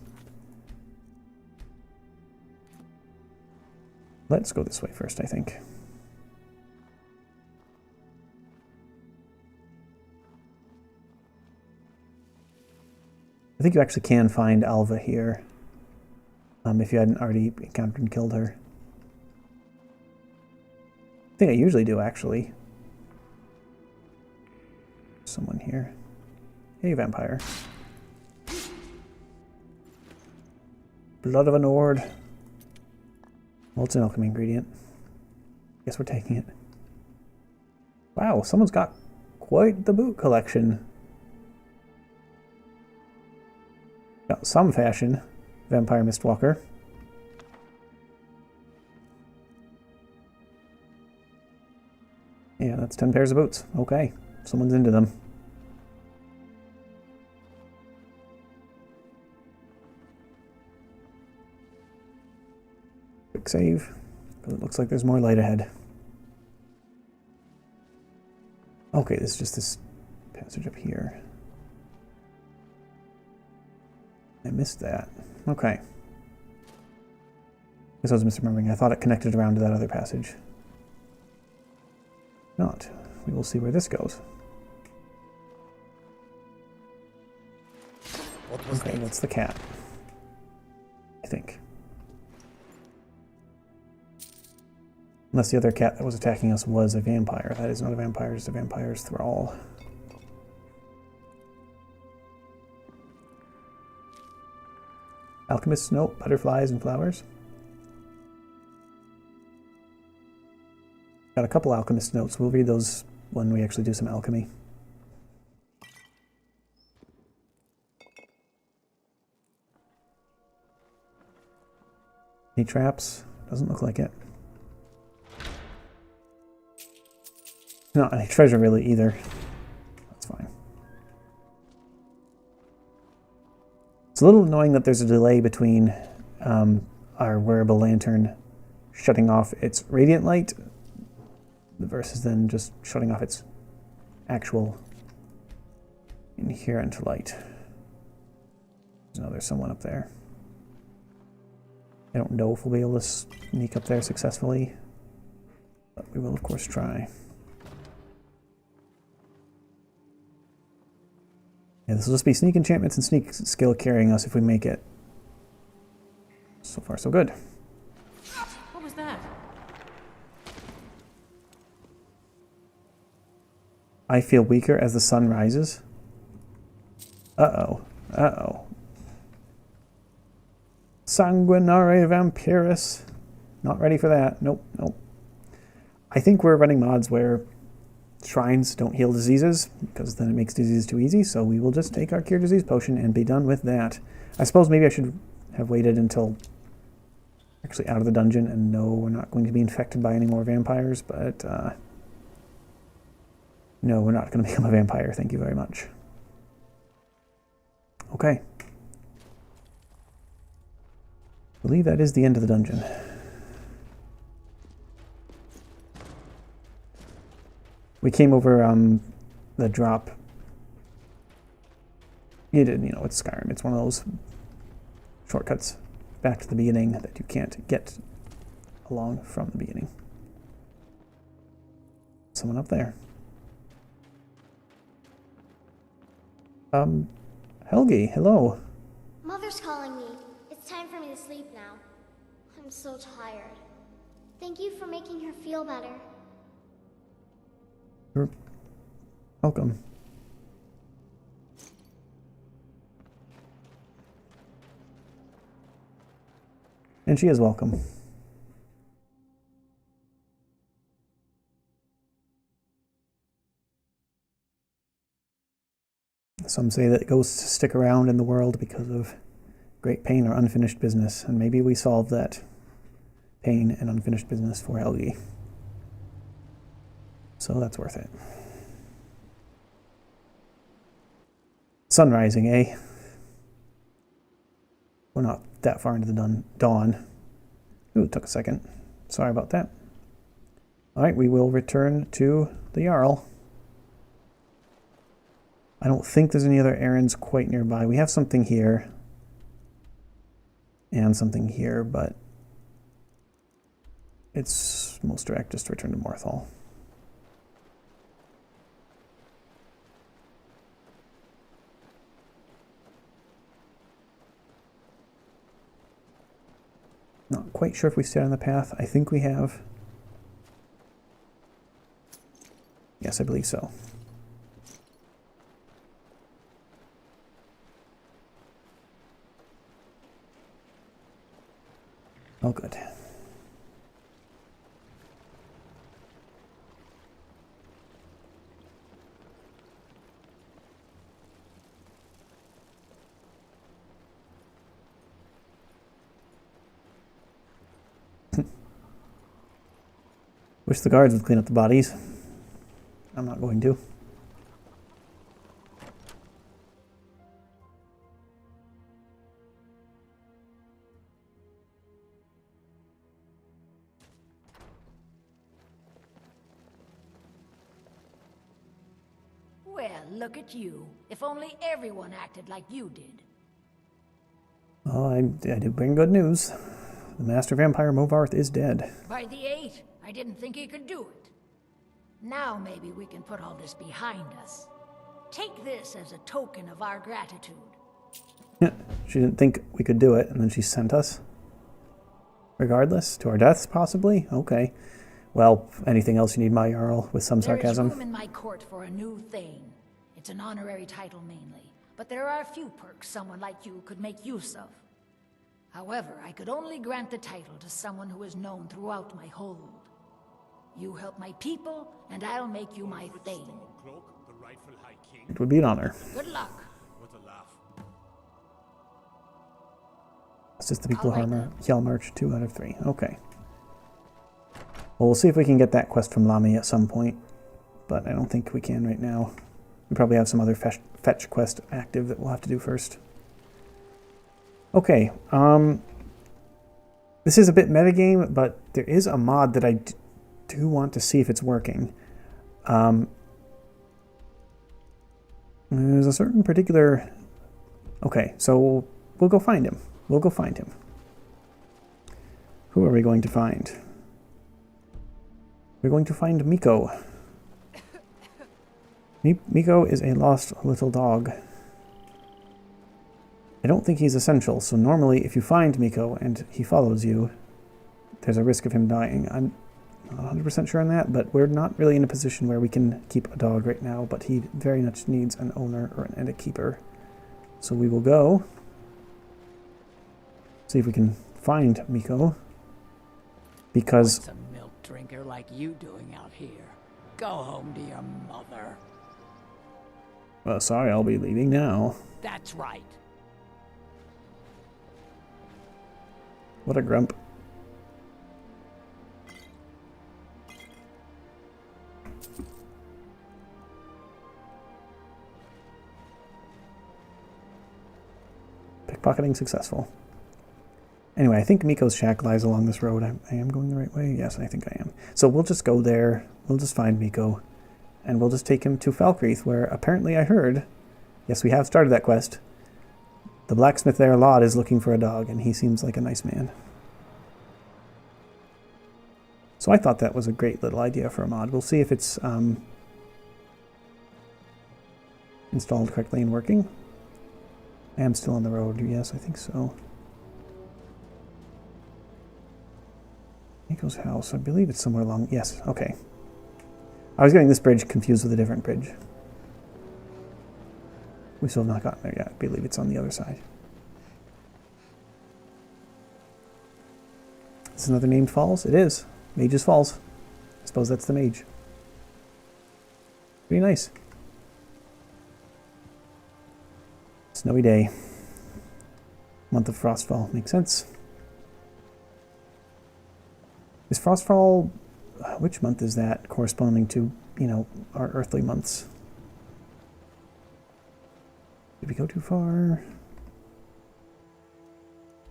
A: Let's go this way first, I think. I think you actually can find Alva here, if you hadn't already encountered and killed her. I think I usually do, actually. Someone here. Hey, vampire. Blood of an Ord. Well, it's an alchemy ingredient. Guess we're taking it. Wow, someone's got quite the boot collection. Got some fashion, Vampire Mistwalker. Yeah, that's 10 pairs of boots. Okay, someone's into them. Quick save, because it looks like there's more light ahead. Okay, this is just this passage up here. I missed that. Okay. Guess I was misremembering. I thought it connected around to that other passage. Not. We will see where this goes. Okay, that's the cat. I think. Unless the other cat that was attacking us was a vampire. That is not a vampire, it's a vampire's thrall. Alchemist's note, butterflies and flowers. Got a couple alchemist notes. We'll read those when we actually do some alchemy. Any traps? Doesn't look like it. Not any treasure really either. That's fine. It's a little annoying that there's a delay between our wearable lantern shutting off its radiant light versus then just shutting off its actual inherent light. There's someone up there. I don't know if we'll be able to sneak up there successfully, but we will of course try. Yeah, this will just be sneak enchantments and sneak skill carrying us if we make it. So far, so good.
E: What was that?
A: I feel weaker as the sun rises. Uh-oh. Uh-oh. Sanguinare Vampiris. Not ready for that. Nope, nope. I think we're running mods where shrines don't heal diseases, because then it makes disease too easy, so we will just take our Cure Disease Potion and be done with that. I suppose maybe I should have waited until actually out of the dungeon, and no, we're not going to be infected by any more vampires, but no, we're not going to become a vampire, thank you very much. Okay. I believe that is the end of the dungeon. We came over the drop. You know, it's Skyrim. It's one of those shortcuts back to the beginning that you can't get along from the beginning. Someone up there. Helgi, hello.
T: Mother's calling me. It's time for me to sleep now. I'm so tired. Thank you for making her feel better.
A: You're welcome. And she is welcome. Some say that ghosts stick around in the world because of great pain or unfinished business, and maybe we solve that pain and unfinished business for Helgi. So that's worth it. Sun rising, eh? We're not that far into the dawn. Ooh, it took a second. Sorry about that. Alright, we will return to the Jarl. I don't think there's any other errands quite nearby. We have something here. And something here, but it's most direct just to return to Morthal. Not quite sure if we stayed on the path. I think we have. Yes, I believe so. Oh, good. Wish the guards would clean up the bodies. I'm not going to.
R: Well, look at you. If only everyone acted like you did.
A: Oh, I do bring good news. The Master Vampire Movarth is dead.
R: By the 8, I didn't think he could do it. Now maybe we can put all this behind us. Take this as a token of our gratitude.
A: Yeah, she didn't think we could do it, and then she sent us. Regardless, to our deaths, possibly? Okay. Well, anything else you need, my Jarl, with some sarcasm?
R: There is room in my court for a new thane. It's an honorary title mainly, but there are a few perks someone like you could make use of. However, I could only grant the title to someone who is known throughout my hold. You help my people, and I'll make you my thane.
A: It would be an honor.
R: Good luck.
A: Assist the people who Hjalmarch 2 out of 3. Okay. Well, we'll see if we can get that quest from Lami at some point, but I don't think we can right now. We probably have some other fetch quest active that we'll have to do first. Okay, this is a bit metagame, but there is a mod that I do want to see if it's working. There's a certain particular... Okay, so we'll go find him. We'll go find him. Who are we going to find? We're going to find Miko. Miko is a lost little dog. I don't think he's essential, so normally if you find Miko and he follows you, there's a risk of him dying. I'm Not 100% sure on that, but we're not really in a position where we can keep a dog right now, but he very much needs an owner and a keeper. So we will go see if we can find Miko, because...
G: What's a milk drinker like you doing out here? Go home to your mother.
A: Well, sorry, I'll be leaving now.
G: That's right.
A: What a grump. Pickpocketing successful. Anyway, I think Miko's shack lies along this road. I am going the right way? Yes, I think I am. So we'll just go there. We'll just find Miko. And we'll just take him to Falkreath, where apparently I heard... Yes, we have started that quest. The blacksmith there, Laud, is looking for a dog, and he seems like a nice man. So I thought that was a great little idea for a mod. We'll see if it's installed correctly and working. I am still on the road. Yes, I think so. Miko's house. I believe it's somewhere along... Yes, okay. I was getting this bridge confused with a different bridge. We still have not gotten there yet. I believe it's on the other side. Is this another named falls? It is. Mage's Falls. I suppose that's the mage. Pretty nice. Snowy day. Month of Frostfall. Makes sense. Is Frostfall... which month is that corresponding to, you know, our earthly months? Did we go too far?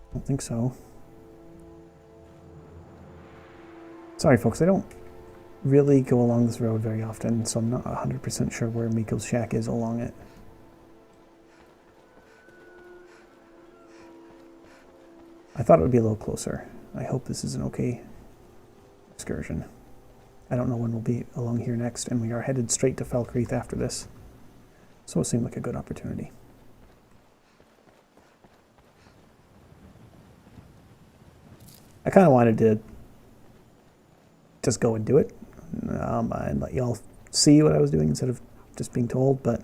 A: I don't think so. Sorry, folks, I don't really go along this road very often, so I'm not 100% sure where Miko's shack is along it. I thought it would be a little closer. I hope this is an okay excursion. I don't know when we'll be along here next, and we are headed straight to Falkreath after this. So it seemed like a good opportunity. I kind of wanted to just go and do it and let y'all see what I was doing instead of just being told, but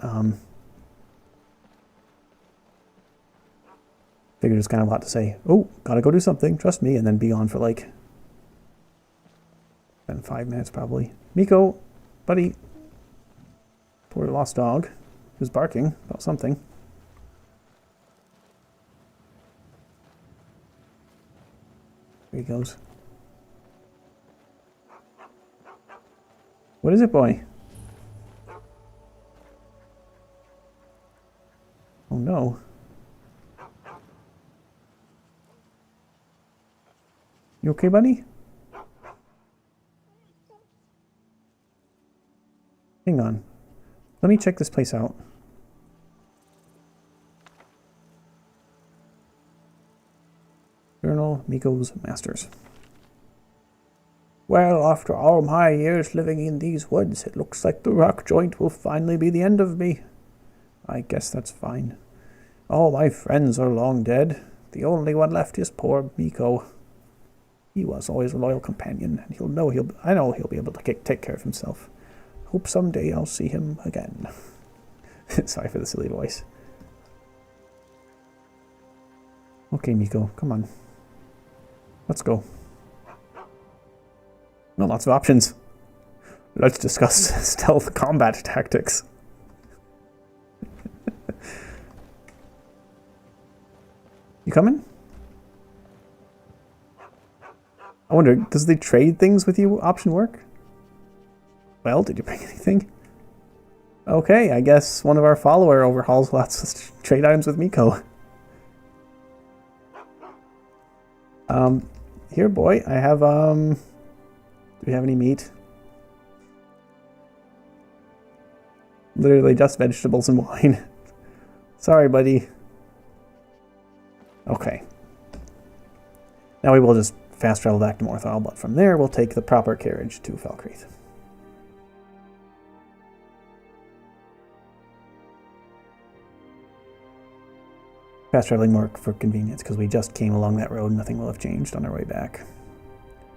A: figured it's kind of a lot to say, oh, gotta go do something, trust me, and then be on for like 5 minutes probably. Miko, buddy. Poor lost dog who's barking about something. There he goes. What is it, boy? Oh no. You okay, buddy? Hang on. Let me check this place out. Journal, Miko's Masters. Well, after all my years living in these woods, it looks like the rock joint will finally be the end of me. I guess that's fine. All my friends are long dead. The only one left is poor Miko. He was always a loyal companion, and I know he'll be able to take care of himself. Hope someday I'll see him again. Sorry for the silly voice. Okay, Miko, come on. Let's go. No, lots of options. Let's discuss stealth combat tactics. You coming? I wonder, does the trade things with you option work? Well, did you bring anything? Okay, I guess one of our follower overhauls lots of trade items with Miko. Here, boy, I have, do we have any meat? Literally just vegetables and wine. Sorry, buddy. Okay. Now we will just fast travel back to Morthal, but from there we'll take the proper carriage to Falkreath. Fast traveling more for convenience because we just came along that road. Nothing will have changed on our way back.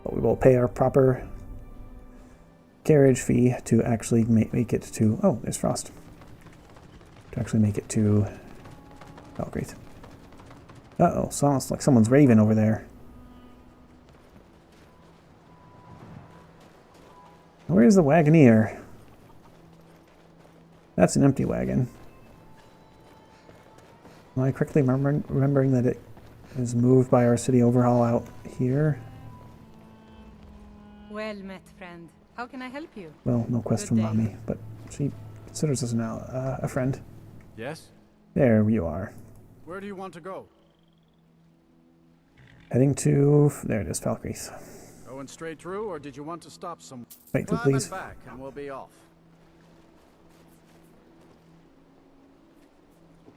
A: But we will pay our proper carriage fee to actually make it to... Oh, there's Frost. To actually make it to Valkyrie. Uh-oh, sounds like someone's raving over there. Where's the Wagoneer? That's an empty wagon. Am I correctly remembering that it is moved by our city overhaul out here?
V: Well met, friend. How can I help you?
A: Well, no quest from Mommy, but she considers us now a friend.
I: Yes?
A: There you are.
I: Where do you want to go?
A: Heading to... There it is, Valkyrie.
I: Going straight through, or did you want to stop somewhere?
A: Wait,
I: Climb
A: please.
I: it back, and we'll be off.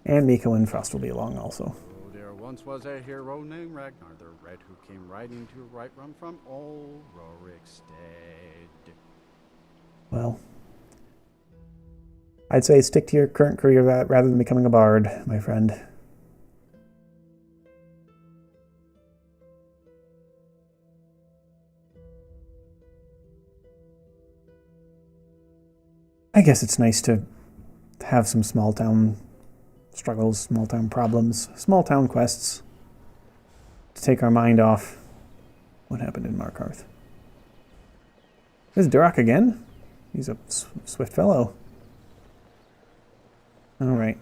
A: And Miko and Frost will be along also.
I: Oh, there once was a hero named Ragnar the Red who came riding to Whiterun from old Rorikstead.
A: Well, I'd say stick to your current career rather than becoming a bard, my friend. I guess it's nice to have some small town struggles, small town problems, small town quests to take our mind off what happened in Markarth. There's Durak again. He's a swift fellow. Alright.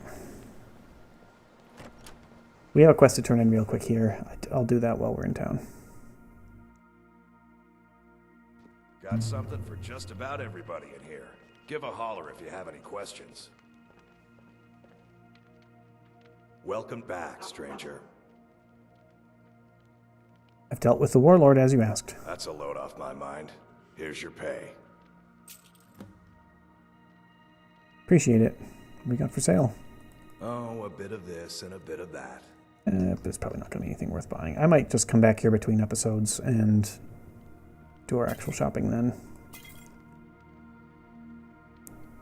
A: We have a quest to turn in real quick here. I'll do that while we're in town.
F: Got something for just about everybody in here. Give a holler if you have any questions. Welcome back, stranger.
A: I've dealt with the warlord as you asked.
F: That's a load off my mind. Here's your pay.
A: Appreciate it. What we got for sale?
F: Oh, a bit of this and a bit of that.
A: But it's probably not going to be anything worth buying. I might just come back here between episodes and do our actual shopping then.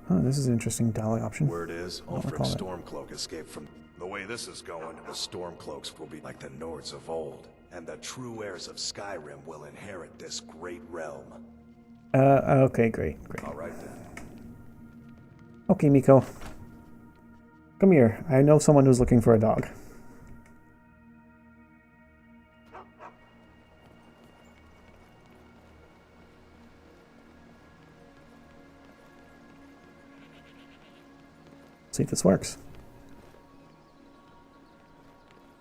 A: Oh, this is an interesting dolly option.
F: Word is, Ulfric Stormcloak escaped from... The way this is going, the Stormcloaks will be like the Nords of old, and the true heirs of Skyrim will inherit this great realm.
A: Okay, great.
F: All right then.
A: Okay, Miko. Come here. I know someone who's looking for a dog. See if this works.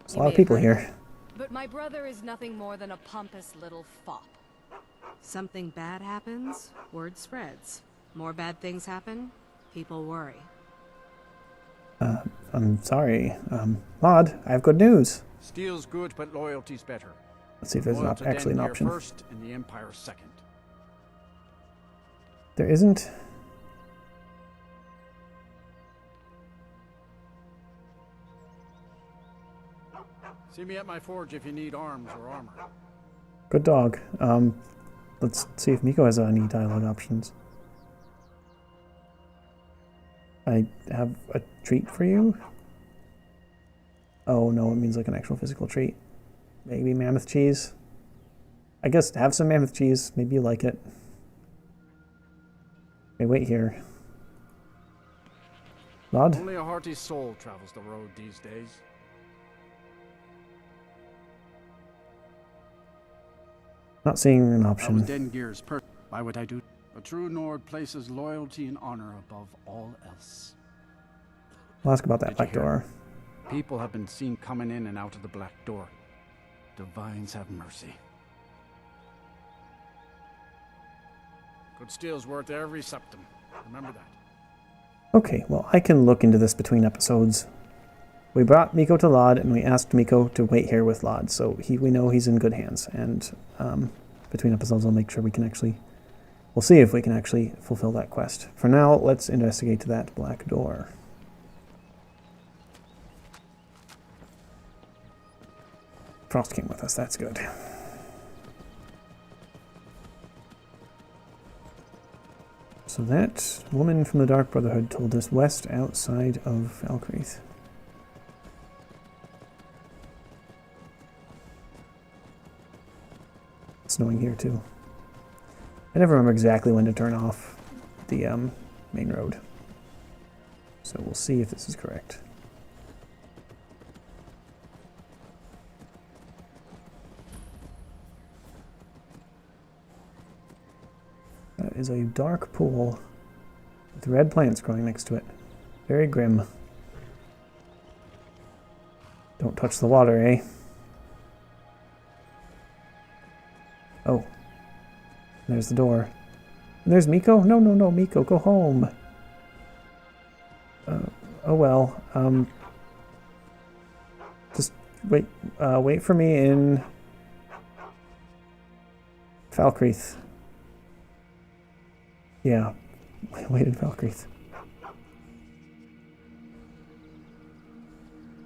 A: There's a lot of people here.
D: But my brother is nothing more than a pompous little fop.
J: Something bad happens, word spreads. More bad things happen, people worry.
A: I'm sorry. Lod, I have good news.
I: Steel's good, but loyalty's better.
A: Let's see if there's actually an option.
I: First and the Empire second.
A: There isn't.
I: See me at my forge if you need arms or armor.
A: Good dog. Let's see if Miko has any dialogue options. I have a treat for you. Oh no, it means like an actual physical treat. Maybe mammoth cheese. I guess have some mammoth cheese. Maybe you like it. Okay, wait here. Lod?
I: Only a hearty soul travels the road these days.
A: Not seeing an
I: That
A: option.
I: was Dengir's Why would I do? A true Nord places loyalty and honor above all else.
A: I'll ask about that back door.
I: People have been seen coming in and out of the Black Door. Divines have mercy. Good steel's worth every septim. Remember that.
A: Okay, well, I can look into this between episodes. We brought Miko to Lod, and we asked Miko to wait here with Lod, so we know he's in good hands. And between episodes, I'll make sure we can actually... We'll see if we can actually fulfill that quest. For now, let's investigate that black door. Frost came with us, that's good. So that woman from the Dark Brotherhood told us west outside of Valkyrie. Snowing here too. I never remember exactly when to turn off the main road. So we'll see if this is correct. That is a dark pool with red plants growing next to it. Very grim. Don't touch the water, eh? Oh. There's the door. And there's Miko? No, no, no, Miko, go home. Oh well. Just wait. Wait for me in Falkreath. Yeah. Wait in Falkreath.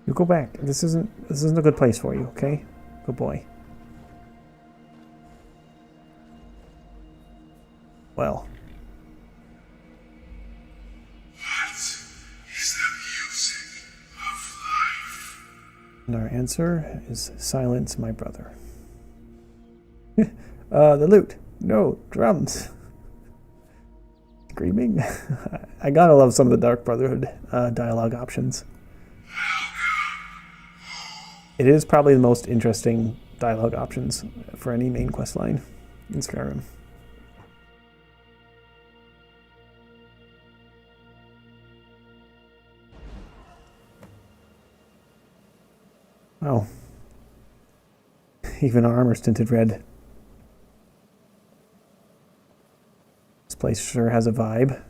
A: You go back. This isn't a good place for you, okay? Good boy. Well.
K: What is the music of life?
A: And our answer is silence, my brother. The lute. No, drums. Screaming. I gotta love some of the Dark Brotherhood dialogue options. It is probably the most interesting dialogue options for any main quest line in Skyrim. Wow. Even our armor's tinted red. This place sure has a vibe.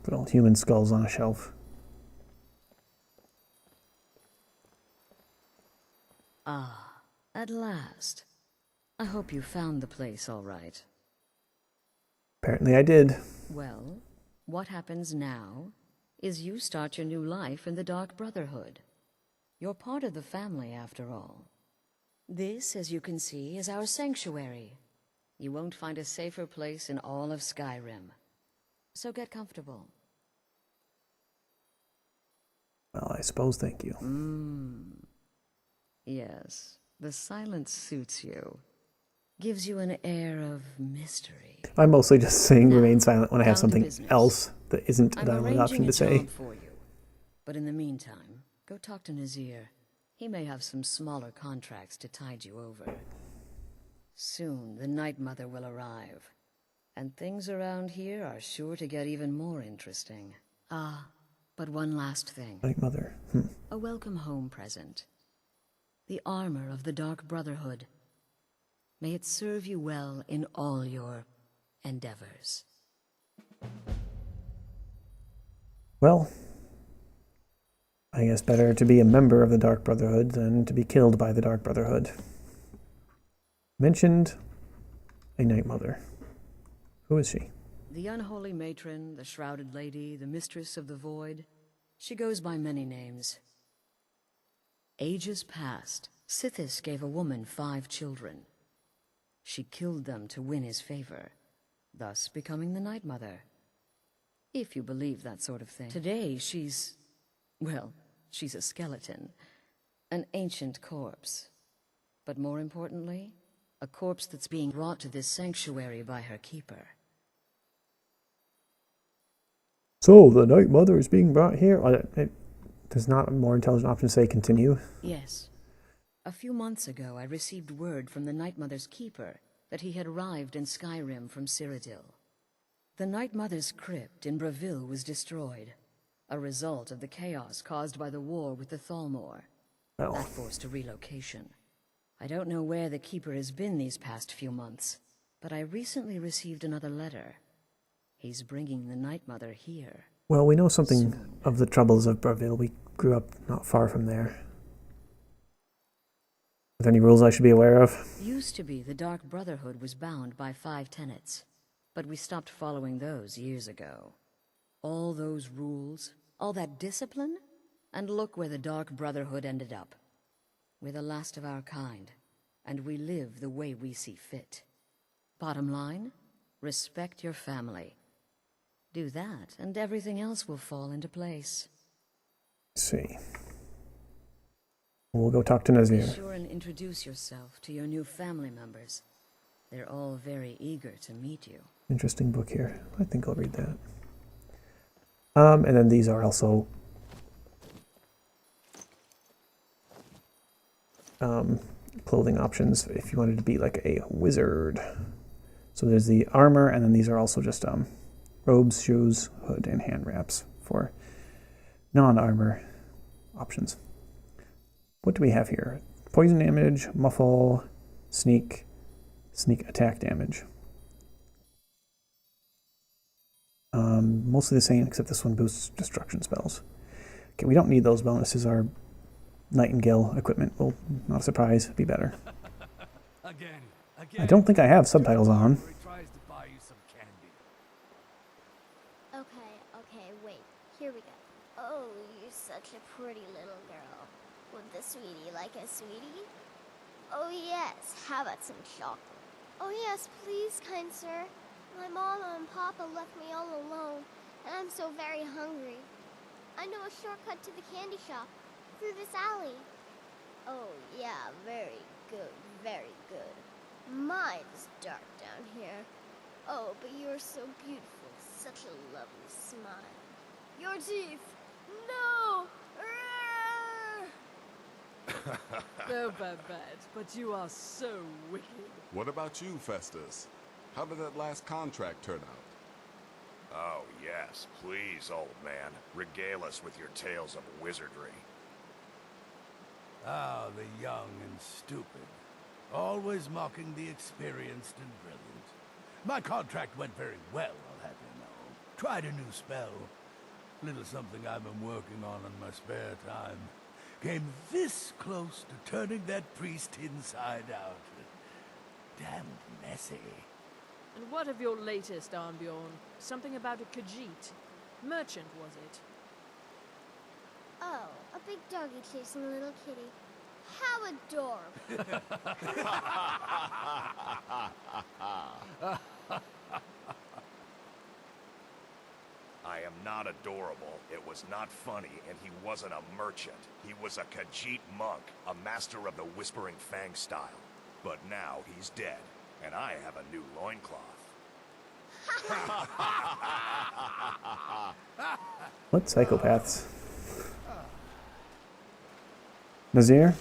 A: Good old human skulls on a shelf.
L: Ah, at last. I hope you found the place all right.
A: Apparently I did.
L: Well, what happens now is you start your new life in the Dark Brotherhood. You're part of the family, after all. This, as you can see, is our sanctuary. You won't find a safer place in all of Skyrim. So get comfortable.
A: Well, I suppose thank you.
L: Yes, the silence suits you. Gives you an air of mystery.
A: I'm mostly just saying remain silent when I have
L: down to
A: something
L: business.
A: else that isn't a
L: I'm
A: dialogue
L: arranging
A: option
L: a
A: to say.
L: job for you. But in the meantime, go talk to Nazir. He may have some smaller contracts to tide you over. Soon, the Night Mother will arrive. And things around here are sure to get even more interesting. Ah, but one last thing.
A: Night Mother.
L: A welcome home present. The armor of the Dark Brotherhood. May it serve you well in all your endeavors.
A: Well, I guess better to be a member of the Dark Brotherhood than to be killed by the Dark Brotherhood. Mentioned a Night Mother. Who is she?
L: The unholy matron, the shrouded lady, the mistress of the void. She goes by many names. Ages past, Sithis gave a woman 5 children. She killed them to win his favor, thus becoming the Night Mother. If you believe that sort of thing. Today, she's a skeleton. An ancient corpse. But more importantly, a corpse that's being brought to this sanctuary by her keeper.
A: So, the Night Mother is being brought here? Does not a more intelligent option say continue?
L: Yes. A few months ago, I received word from the Night Mother's keeper that he had arrived in Skyrim from Cyrodiil. The Night Mother's crypt in Bravil was destroyed, a result of the chaos caused by the war with the Thalmor.
A: Oh.
L: That forced a relocation. I don't know where the keeper has been these past few months, but I recently received another letter. He's bringing the Night Mother here.
A: Well, we know something of the troubles of Bravil. We grew up not far from there. Are there any rules I should be aware of?
L: Used to be the Dark Brotherhood was bound by 5 tenets, but we stopped following those years ago. All those rules, all that discipline, and look where the Dark Brotherhood ended up. We're the last of our kind, and we live the way we see fit. Bottom line, respect your family. Do that, and everything else will fall into place.
A: Let's see. We'll go talk to
L: Be
A: Nazir.
L: sure and introduce yourself to your new family members. They're all very eager to meet you.
A: Interesting book here. I think I'll read that. And then these are also clothing options if you wanted to be like a wizard. So there's the armor, and then these are also just robes, shoes, hood, and hand wraps for non-armor options. What do we have here? Poison damage, muffle, sneak attack damage. Mostly the same, except this one boosts destruction spells. Okay, we don't need those bonuses. Our Nightingale equipment will, not a surprise, be better. I don't think I have subtitles on.
T: Okay, wait. Here we go. Oh, you're such a pretty little girl. Would the sweetie like a sweetie? Oh yes, how about some chocolate? Oh yes, please, kind sir. My mama and papa left me all alone, and I'm so very hungry. I know a shortcut to the candy shop, through this alley. Oh yeah, very good, very good. My, it's dark down here. Oh, but you're so beautiful, such a lovely smile. Your teeth! No!
M: Oh, Babette, but you are so wicked.
Q: What about you, Festus? How did that last contract turn out?
W: Oh, yes. Please, old man. Regale us with your tales of wizardry.
X: Ah, the young and stupid. Always mocking the experienced and brilliant. My contract went very well, I'll have you know. Tried a new spell. Little something I've been working on in my spare time. Came this close to turning that priest inside out. Damn messy.
M: And what of your latest, Arnbjorn? Something about a Khajiit. Merchant, was it?
T: Oh, a big doggy chasing a little kitty. How adorable.
W: I am not adorable, it was not funny, and he wasn't a merchant. He was a Khajiit monk, a master of the Whispering Fang style. But now he's dead, and I have a new loincloth.
A: What psychopaths? Nazir?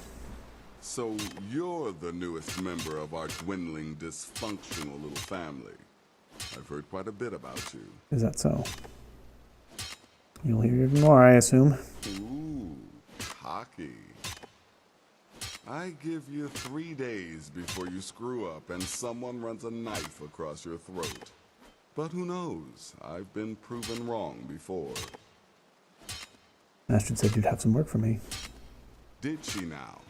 Q: So you're the newest member of our dwindling, dysfunctional little family. I've heard quite a bit about you.
A: Is that so? You'll hear even more, I assume.
Q: Ooh, cocky. I give you 3 days before you screw up and someone runs a knife across your throat. But who knows? I've been proven wrong before.
A: Astrid said you'd have some work for me.
Q: Did she now?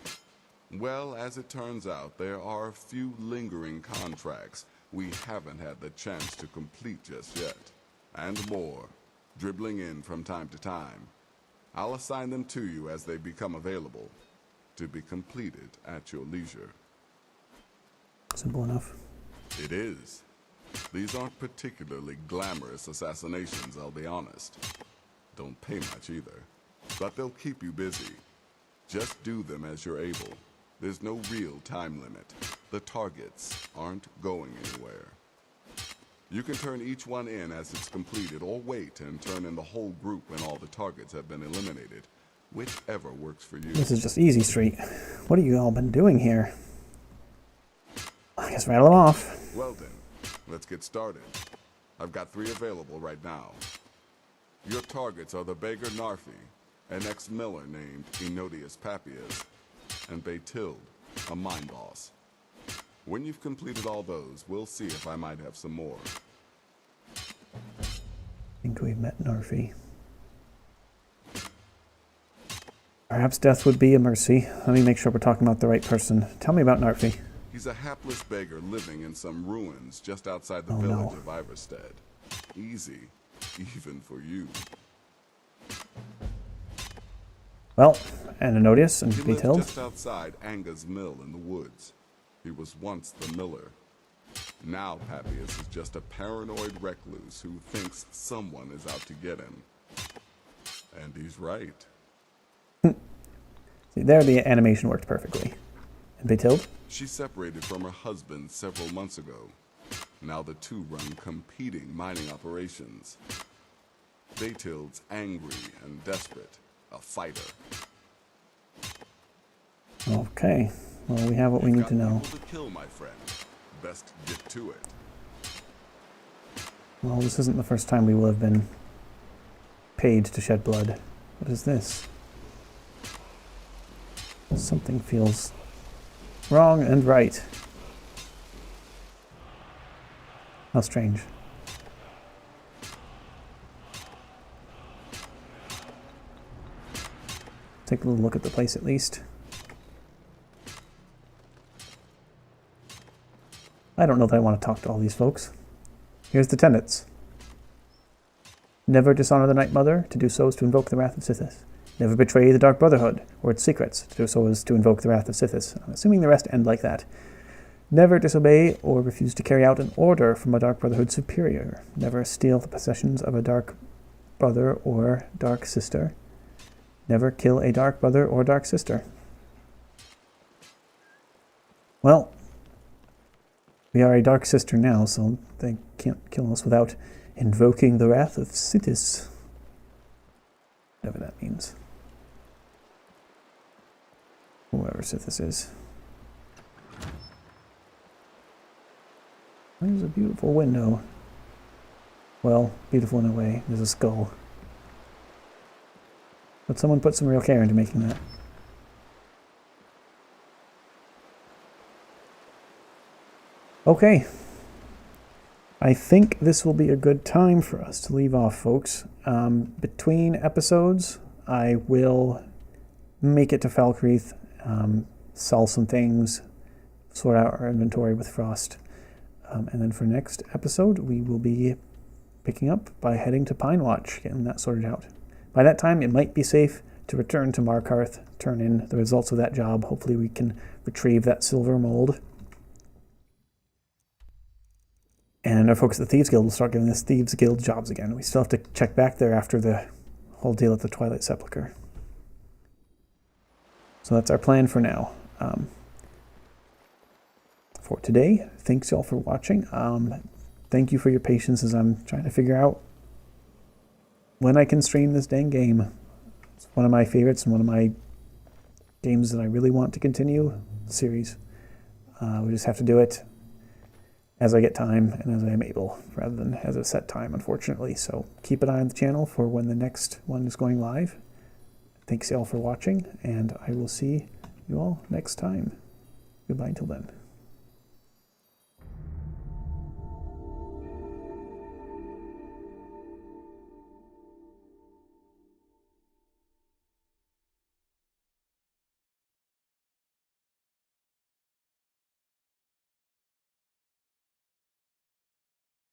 Q: Well, as it turns out, there are a few lingering contracts we haven't had the chance to complete just yet. And more, dribbling in from time to time. I'll assign them to you as they become available, to be completed at your leisure.
A: Simple enough.
Q: It is. These aren't particularly glamorous assassinations, I'll be honest. Don't pay much either, but they'll keep you busy. Just do them as you're able. There's no real time limit. The targets aren't going anywhere. You can turn each one in as it's completed, or wait and turn in the whole group when all the targets have been eliminated. Whichever works for you.
A: This is just easy street. What have you all been doing here? I guess rattle them off.
Q: Well then, let's get started. I've got 3 available right now. Your targets are the beggar Narfi, an ex-miller named Enodius Papias, and Baytild, a mine boss. When you've completed all those, we'll see if I might have some more.
A: I think we've met Narfi. Perhaps death would be a mercy. Let me make sure we're talking about the right person. Tell me about Narfi.
Q: He's a hapless beggar living in some ruins just outside the village of Iverstead. Easy, even for you.
A: Well, and Enodius and
Q: He lives
A: Baytild.
Q: just outside Anga's mill in the woods. He was once the miller. Now Papias is just a paranoid recluse who thinks someone is out to get him. And he's right.
A: See, there the animation worked perfectly. And Bethilde?
Q: She separated from her husband several months ago. Now the two run competing mining operations. Bethilde's angry and desperate, a fighter.
A: Okay, well we have what we need to know.
Q: To kill, my friend. Best get to it.
A: Well, this isn't the first time we will have been paid to shed blood. What is this? Something feels wrong and right. How strange. Take a little look at the place at least. I don't know that I want to talk to all these folks. Here's the tenets. Never dishonor the Night Mother. To do so is to invoke the wrath of Sithis. Never betray the Dark Brotherhood or its secrets. To do so is to invoke the wrath of Sithis. I'm assuming the rest end like that. Never disobey or refuse to carry out an order from a Dark Brotherhood superior. Never steal the possessions of a Dark Brother or Dark Sister. Never kill a Dark Brother or Dark Sister. Well, we are a Dark Sister now, so they can't kill us without invoking the wrath of Sithis. Whatever that means. Whoever Sithis is. There's a beautiful window. Well, beautiful in a way. There's a skull. But someone put some real care into making that. Okay. I think this will be a good time for us to leave off, folks. Between episodes, I will make it to Falkreath, sell some things, sort out our inventory with Frost. And then for next episode, we will be picking up by heading to Pine Watch, getting that sorted out. By that time, it might be safe to return to Markarth, turn in the results of that job. Hopefully we can retrieve that silver mold. And our folks at the Thieves Guild will start giving us Thieves Guild jobs again. We still have to check back there after the whole deal at the Twilight Sepulchre. So that's our plan for now. For today, thanks y'all for watching. Thank you for your patience as I'm trying to figure out when I can stream this dang game. It's one of my favorites and one of my games that I really want to continue the series. We just have to do it as I get time and as I am able, rather than as a set time, unfortunately. So keep an eye on the channel for when the next one is going live. Thanks y'all for watching, and I will see you all next time. Goodbye until then.